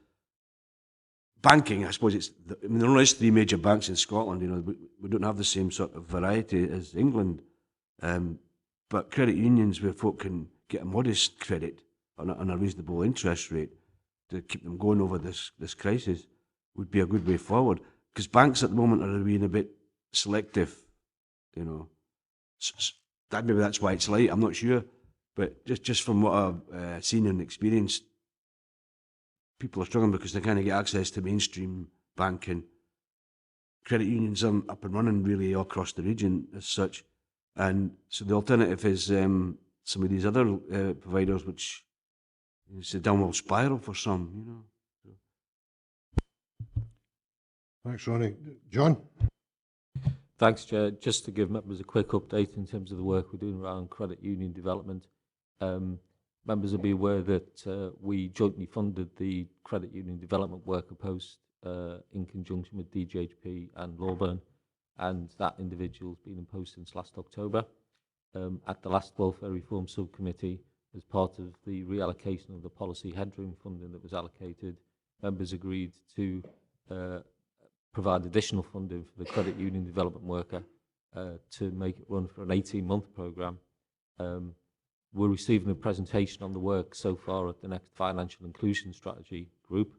banking, I suppose there only is 3 major banks in Scotland. We don't have the same sort of variety as England. But credit unions where folk can get a modest credit on a reasonable interest rate to keep them going over this crisis would be a good way forward. Because banks at the moment are being a bit selective, Maybe that's why it's light, I'm not sure. But just from what I've seen and experienced, people are struggling because they can't get access to mainstream banking. Credit unions are up and running really all across the region as such. And so the alternative is some of these other providers, which is a downward spiral for some, Thanks, Ronnie. John? Thanks, Chair. Just to give members a quick update in terms of the work we're doing around credit union development. Members will be aware that we jointly funded the credit union development worker post in conjunction with DGHP and Lawburn, and that individual's been in post since last October. At the last Welfare Reform Subcommittee, as part of the reallocation of the policy headroom funding that was allocated, members agreed to provide additional funding for the credit union development worker to make it run for an 18-month programme. We're receiving a presentation on the work so far at the next Financial Inclusion Strategy group.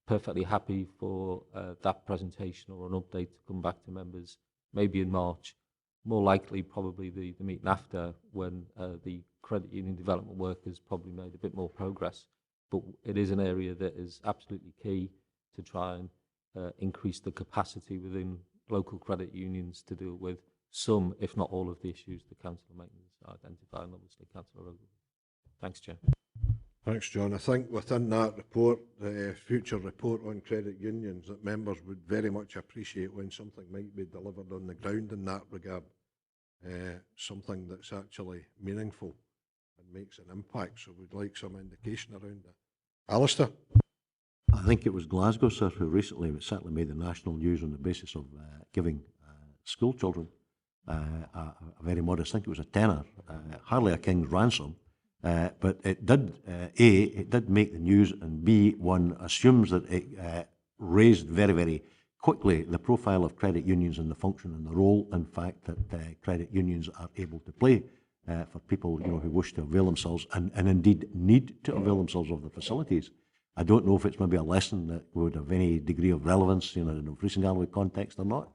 Perfectly happy for that presentation or an update to come back to members, maybe in March. More likely, probably the meeting after, when the credit union development work has probably made a bit more progress. But it is an area that is absolutely key to try and increase the capacity within local credit unions to deal with some, if not all, of the issues the Councillor Maintenance identified, and obviously Councillor Ogilvie. Thanks, Chair. Thanks, John. I think within that report, the future report on credit unions, that members would very much appreciate when something might be delivered on the ground in that regard, something that's actually meaningful and makes an impact. So we'd like some indication around that. Alistair? I think it was Glasgow, sir, who recently certainly made the national news on the basis of giving school children a very modest, I think it was a tenner, hardly a king's ransom, but it did, A, it did make the news, and B, one assumes that it raised very, very quickly the profile of credit unions and the function and the role, in fact, that credit unions are able to play for people who wish to avail themselves and indeed need to avail themselves of the facilities. I don't know if it's maybe a lesson that would have any degree of relevance in the Dumfries and Galloway context or not.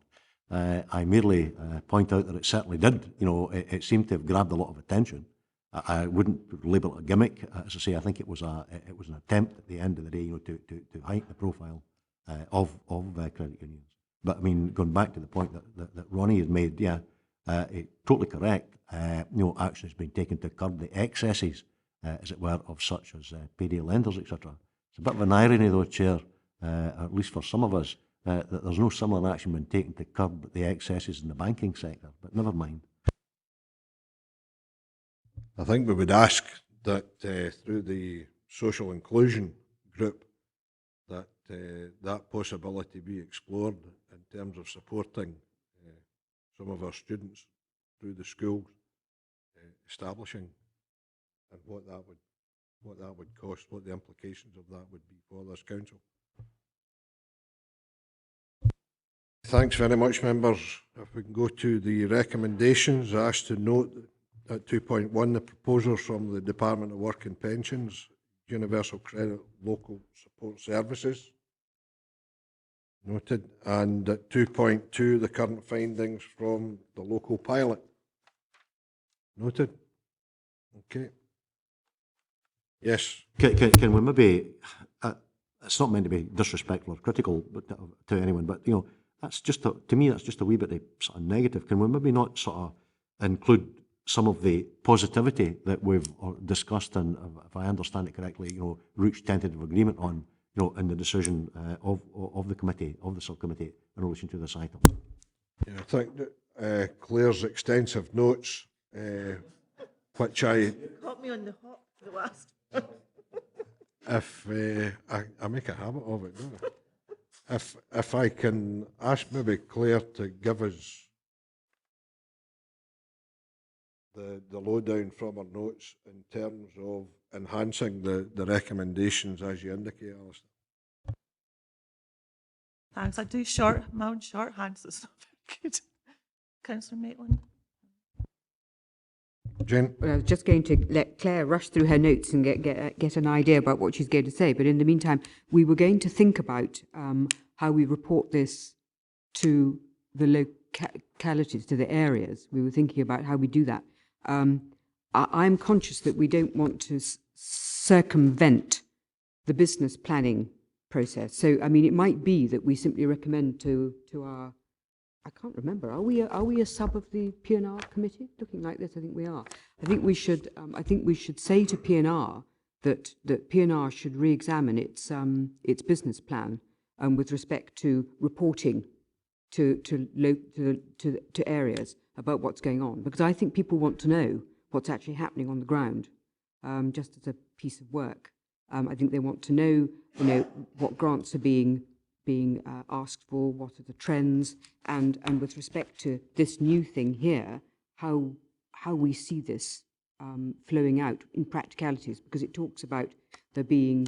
I merely point out that it certainly did. It seemed to have grabbed a lot of attention. I wouldn't label it a gimmick. As I say, I think it was an attempt at the end of the day, to heighten the profile of credit unions. But I mean, going back to the point that Ronnie has made, it's totally correct. action has been taken to curb the excesses, as it were, of such as payday lenders, etc. It's a bit of an irony, though, Chair, at least for some of us, that there's no similar action been taken to curb the excesses in the banking sector, but never mind. I think we would ask that through the social inclusion group that that possibility be explored in terms of supporting some of our students through the schools establishing, and what that would cost, what the implications of that would be for this council. Thanks very much, members. If we can go to the recommendations, I ask to note at 2.1 the proposals from the Department of Work and Pensions, Universal Credit Local Support Services. Noted. And at 2.2 the current findings from the local pilot. Noted. Okay. Yes. Can we maybe, it's not meant to be disrespectful or critical to anyone, but that's just to me that's just a wee bit of sort of negative. Can we maybe not sort of include some of the positivity that we've discussed and, if I understand it correctly, reached tentative agreement on, in the decision of the committee, of the subcommittee in relation to this item? Yeah, I think that Claire's extensive notes, which I Caught me on the hop for the last. if I make a habit of it, don't I? If I can ask maybe Claire to give us the lowdown from her notes in terms of enhancing the recommendations as you indicate, Alistair. Thanks. I do my own shorthand, so it's not very good. Councillor Maitland. Jane? Well, I was just going to let Claire rush through her notes and get an idea about what she's going to say. But in the meantime, we were going to think about how we report this to the localities, to the areas. We were thinking about how we do that. I'm conscious that we don't want to circumvent the business planning process. So, I mean, it might be that we simply recommend to our, I can't remember, are we a sub of the P&R committee? Looking like this, I think we are. I think we should say to P&R that P&R should re-examine its business plan with respect to reporting to areas about what's going on, because I think people want to know what's actually happening on the ground, just as a piece of work. I think they want to know, what grants are being asked for, what are the trends, and with respect to this new thing here, how we see this flowing out in practicalities, because it talks about there being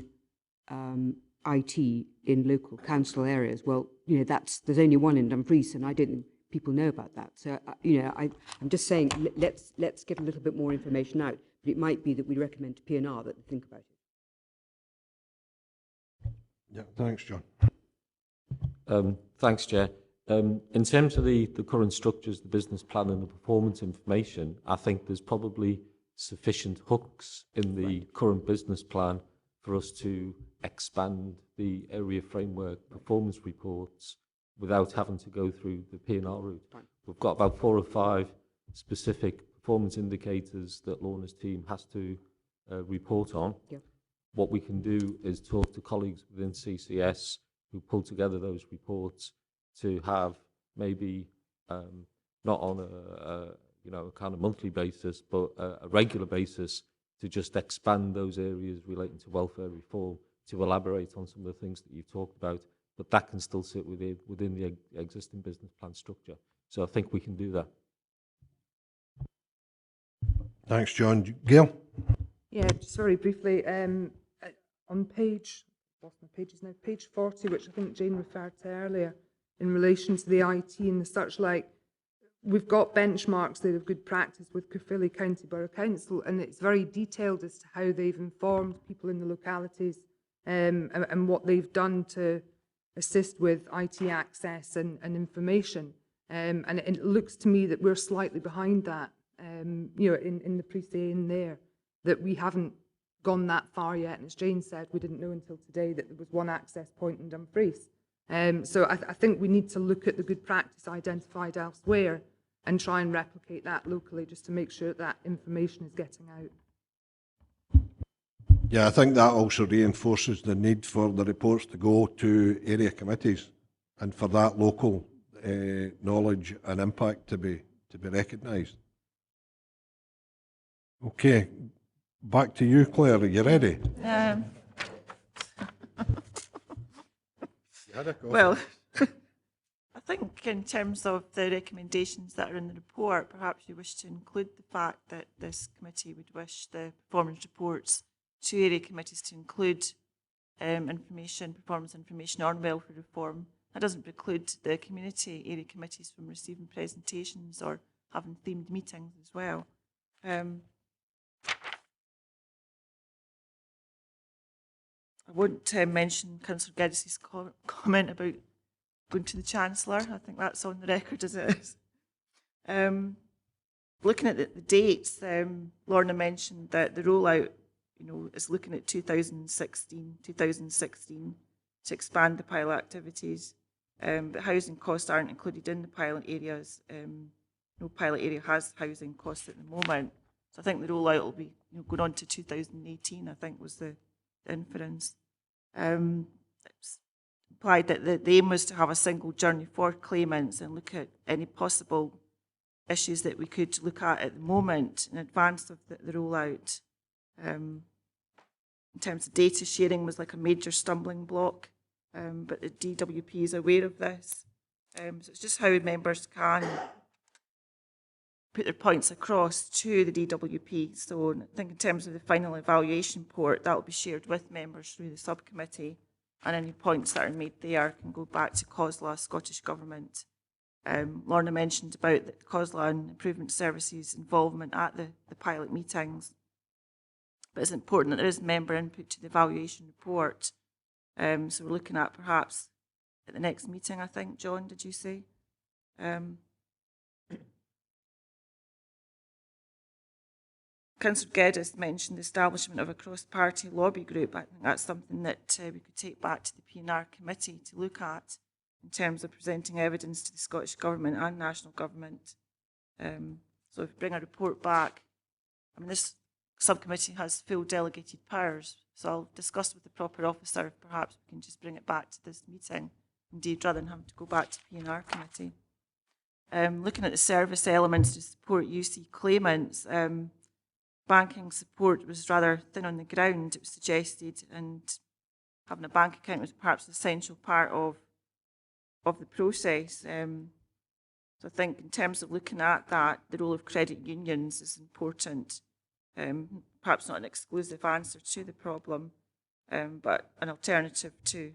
IT in local council areas. Well, there's only one in Dumfries, and I don't think people know about that. So, I'm just saying, let's get a little bit more information out. But it might be that we recommend to P&R that they think about it. Yeah, thanks, John. Thanks, Chair. In terms of the current structures, the business plan and the performance information, I think there's probably sufficient hooks in the current business plan for us to expand the area framework performance reports without having to go through the P&R route. We've got about 4 or 5 specific performance indicators that Lorna's team has to report on. Yep. What we can do is talk to colleagues within CCS who pull together those reports to have maybe not on a kind of monthly basis, but a regular basis, to just expand those areas relating to welfare reform, to elaborate on some of the things that you've talked about, but that can still sit within the existing business plan structure. So I think we can do that. Thanks, John. Gail? Yeah, just very briefly, on page 40, which I think Jane referred to earlier, in relation to the IT and the such like, we've got benchmarks there of good practice with Caerphilly County Borough Council, and it's very detailed as to how they've informed people in the localities and what they've done to assist with IT access and information. And it looks to me that we're slightly behind that, in the pre-say in there, that we haven't gone that far yet. And as Jane said, we didn't know until today that there was one access point in Dumfries. So I think we need to look at the good practice identified elsewhere and try and replicate that locally just to make sure that information is getting out. Yeah, I think that also reinforces the need for the reports to go to area committees and for that local knowledge and impact to be recognised. Okay, back to you, Claire. Are you ready? Well, I think in terms of the recommendations that are in the report, perhaps you wish to include the fact that this committee would wish the performance reports to area committees to include performance information on welfare reform. That doesn't preclude the community area committees from receiving presentations or having themed meetings as well. I won't mention Councillor Geddes' comment about going to the Chancellor. I think that's on the record as it is. Looking at the dates, Lorna mentioned that the rollout, is looking at 2016 to expand the pilot activities. But housing costs aren't included in the pilot areas. No pilot area has housing costs at the moment. So I think the rollout will be going on to 2018, I think was the inference. It's implied that the aim was to have a single journey for claimants and look at any possible issues that we could look at the moment in advance of the rollout. In terms of data sharing was like a major stumbling block, but the DWP is aware of this. So it's just how members can put their points across to the DWP. So I think in terms of the final evaluation report, that will be shared with members through the subcommittee, and any points that are made there can go back to COSLA, Scottish Government. Lorna mentioned about the COSLA and Improvement Services involvement at the pilot meetings. But it's important that there is member input to the evaluation report. So we're looking at perhaps at the next meeting, I think, John, did you say? Councillor Geddes mentioned the establishment of a cross-party lobby group. I think that's something that we could take back to the P&R committee to look at in terms of presenting evidence to the Scottish Government and National Government. So if we bring a report back, this subcommittee has full delegated powers, so I'll discuss with the proper officer if perhaps we can just bring it back to this meeting, indeed, rather than having to go back to P&R committee. Looking at the service elements to support UC claimants, banking support was rather thin on the ground, it was suggested, and having a bank account was perhaps an essential part of the process. So I think in terms of looking at that, the role of credit unions is important. Perhaps not an exclusive answer to the problem, but an alternative to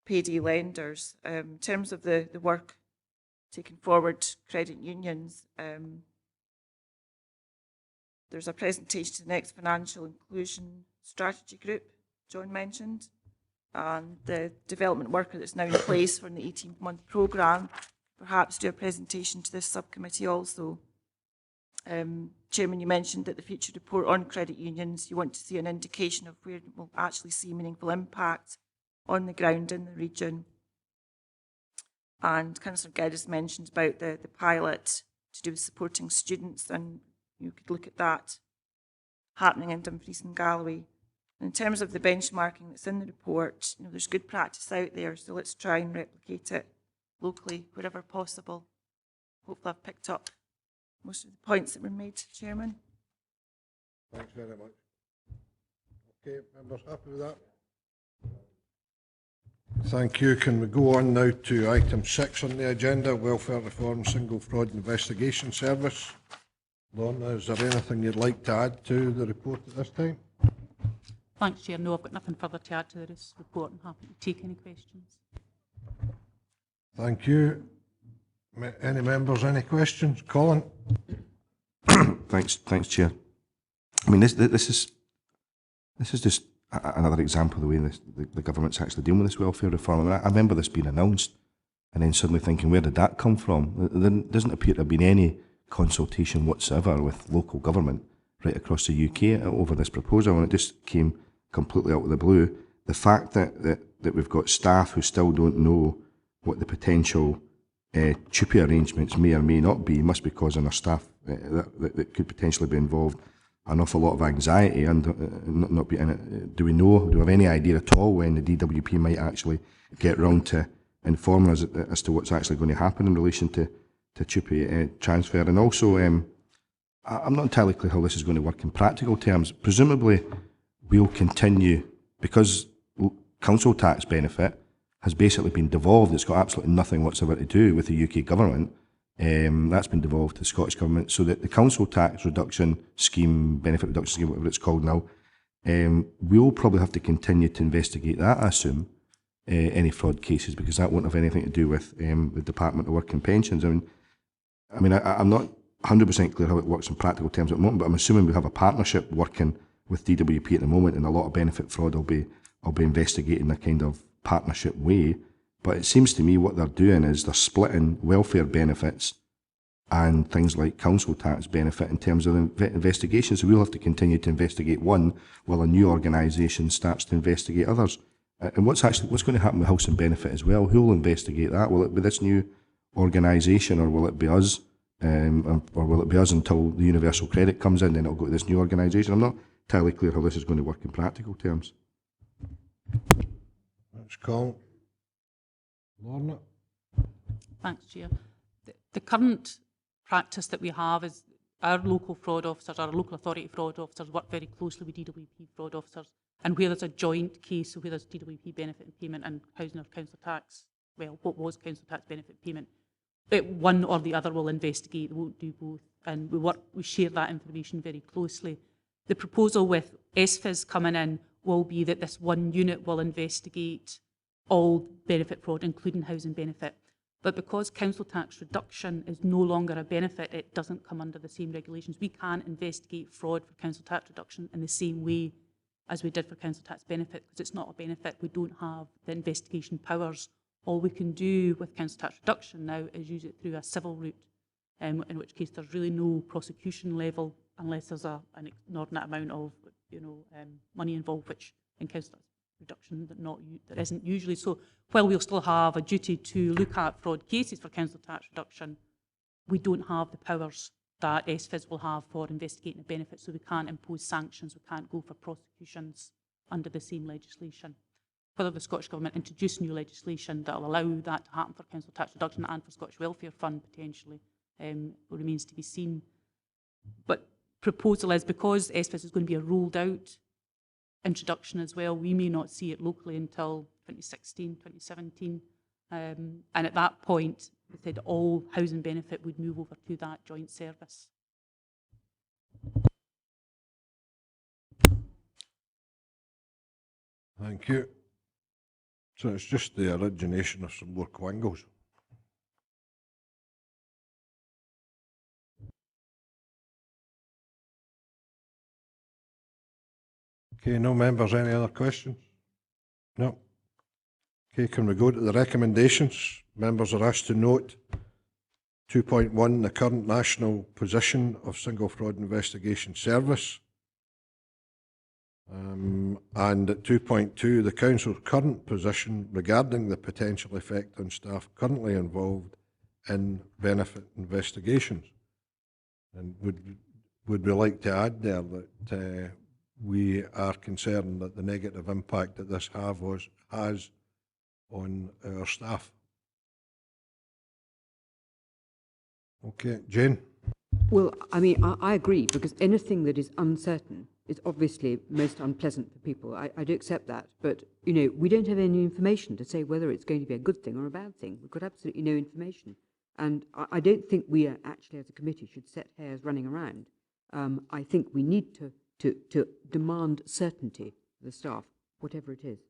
payday lenders. In terms of the work taken forward, credit unions, there's a presentation to the next Financial Inclusion Strategy Group, John mentioned, and the development worker that's now in place for the 18-month programme, perhaps do a presentation to this subcommittee also. Chairman, you mentioned that the future report on credit unions, you want to see an indication of where we'll actually see meaningful impact on the ground in the region. And Councillor Geddes mentioned about the pilot to do with supporting students, and you could look at that happening in Dumfries and Galloway. And in terms of the benchmarking that's in the report, there's good practice out there, so let's try and replicate it locally wherever possible. Hopefully I've picked up most of the points that were made, Chairman. Thanks very much. Okay, members happy with that? Thank you. Can we go on now to item 6 on the agenda, Welfare Reform Single Fraud Investigation Service? Lorna, is there anything you'd like to add to the report at this time? Thanks, Chair. No, I've got nothing further to add to this report. I'm happy to take any questions. Thank you. Any members, any questions? Colin? Thanks, Chair. This is just another example of the way the government's actually dealing with this welfare reform. I remember this being announced and then suddenly thinking, where did that come from? There doesn't appear to have been any consultation whatsoever with local government right across the UK over this proposal, and it just came completely out of the blue. The fact that we've got staff who still don't know what the potential TUPE arrangements may or may not be, must be causing our staff that could potentially be involved an awful lot of anxiety and not be in it. Do we have any idea at all when the DWP might actually get round to inform us as to what's actually going to happen in relation to TUPE transfer? And also, I'm not entirely clear how this is going to work in practical terms. Presumably, we'll continue, because council tax benefit has basically been devolved. It's got absolutely nothing whatsoever to do with the UK government. That's been devolved to the Scottish Government, so that the council tax reduction scheme, benefit reduction scheme, whatever it's called now, we'll probably have to continue to investigate that, I assume, any fraud cases, because that won't have anything to do with the Department of Work and Pensions. I'm not 100% clear how it works in practical terms at the moment, but I'm assuming we have a partnership working with DWP at the moment, and a lot of benefit fraud will be investigated in a kind of partnership way. But it seems to me what they're doing is they're splitting welfare benefits and things like council tax benefit in terms of investigations. So we'll have to continue to investigate one while a new organisation starts to investigate others. And what's going to happen with housing benefit as well? Who will investigate that? Will it be this new organisation, or will it be us? Or will it be us until the universal credit comes in, then it'll go to this new organisation? I'm not entirely clear how this is going to work in practical terms. Thanks, Colin. Lorna? Thanks, Chair. The current practice that we have is our local fraud officers, our local authority fraud officers work very closely with DWP fraud officers, and where there's a joint case, so where there's DWP benefit and payment and housing or council tax, well, what was council tax benefit payment, one or the other will investigate, they won't do both, and we share that information very closely. The proposal with SFIS coming in will be that this one unit will investigate all benefit fraud, including housing benefit. But because council tax reduction is no longer a benefit, it doesn't come under the same regulations. We can't investigate fraud for council tax reduction in the same way as we did for council tax benefit, because it's not a benefit. We don't have the investigation powers. All we can do with council tax reduction now is use it through a civil route, in which case there's really no prosecution level unless there's an inordinate amount of money involved, which in council tax reduction that isn't usually. So while we'll still have a duty to look at fraud cases for council tax reduction, we don't have the powers that SFIS will have for investigating the benefits, so we can't impose sanctions, we can't go for prosecutions under the same legislation. Whether the Scottish Government introduce new legislation that will allow that to happen for council tax reduction and for Scottish Welfare Fund potentially remains to be seen. But proposal is, because SFIS is going to be a rolled out introduction as well, we may not see it locally until 2016, 2017. And at that point, we said all housing benefit would move over to that joint service. Thank you. So it's just the origination of some more quangos. Okay, no members, any other questions? No. Okay, can we go to the recommendations? Members are asked to note 2.1, the current national position of Single Fraud Investigation Service. And at 2.2, the Council's current position regarding the potential effect on staff currently involved in benefit investigations. And would we like to add there that we are concerned that the negative impact that this has on our staff? Okay, Jane? Well, I mean, I agree, because anything that is uncertain is obviously most unpleasant for people. I do accept that. But, we don't have any information to say whether it's going to be a good thing or a bad thing. We've got absolutely no information. And I don't think we actually, as a committee, should set hairs running around. I think we need to demand certainty for the staff, whatever it is.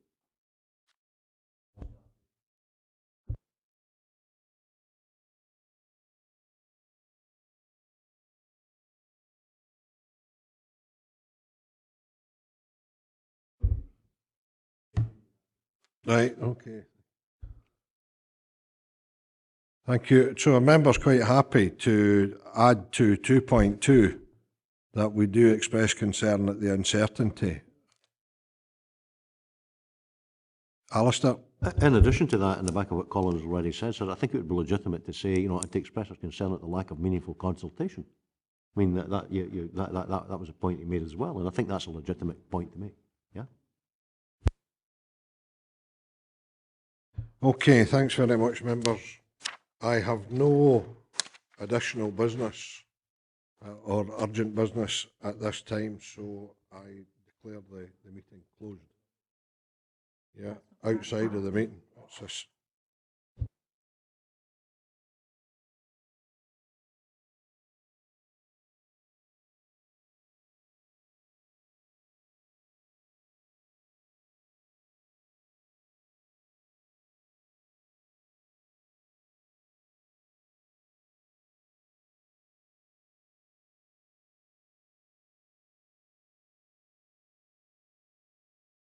Right, okay. Thank you. So a member's quite happy to add to 2.2 that we do express concern at the uncertainty. Alistair? In addition to that, in the back of what Colin has already said, sir, I think it would be legitimate to say, you know, and to express our concern at the lack of meaningful consultation. I mean, that was a point he made as well, and I think that's a legitimate point to make. Yeah. Okay, thanks very much, members. I have no additional business or urgent business at this time, so I declare the meeting closed. Yeah, outside of the meeting. It's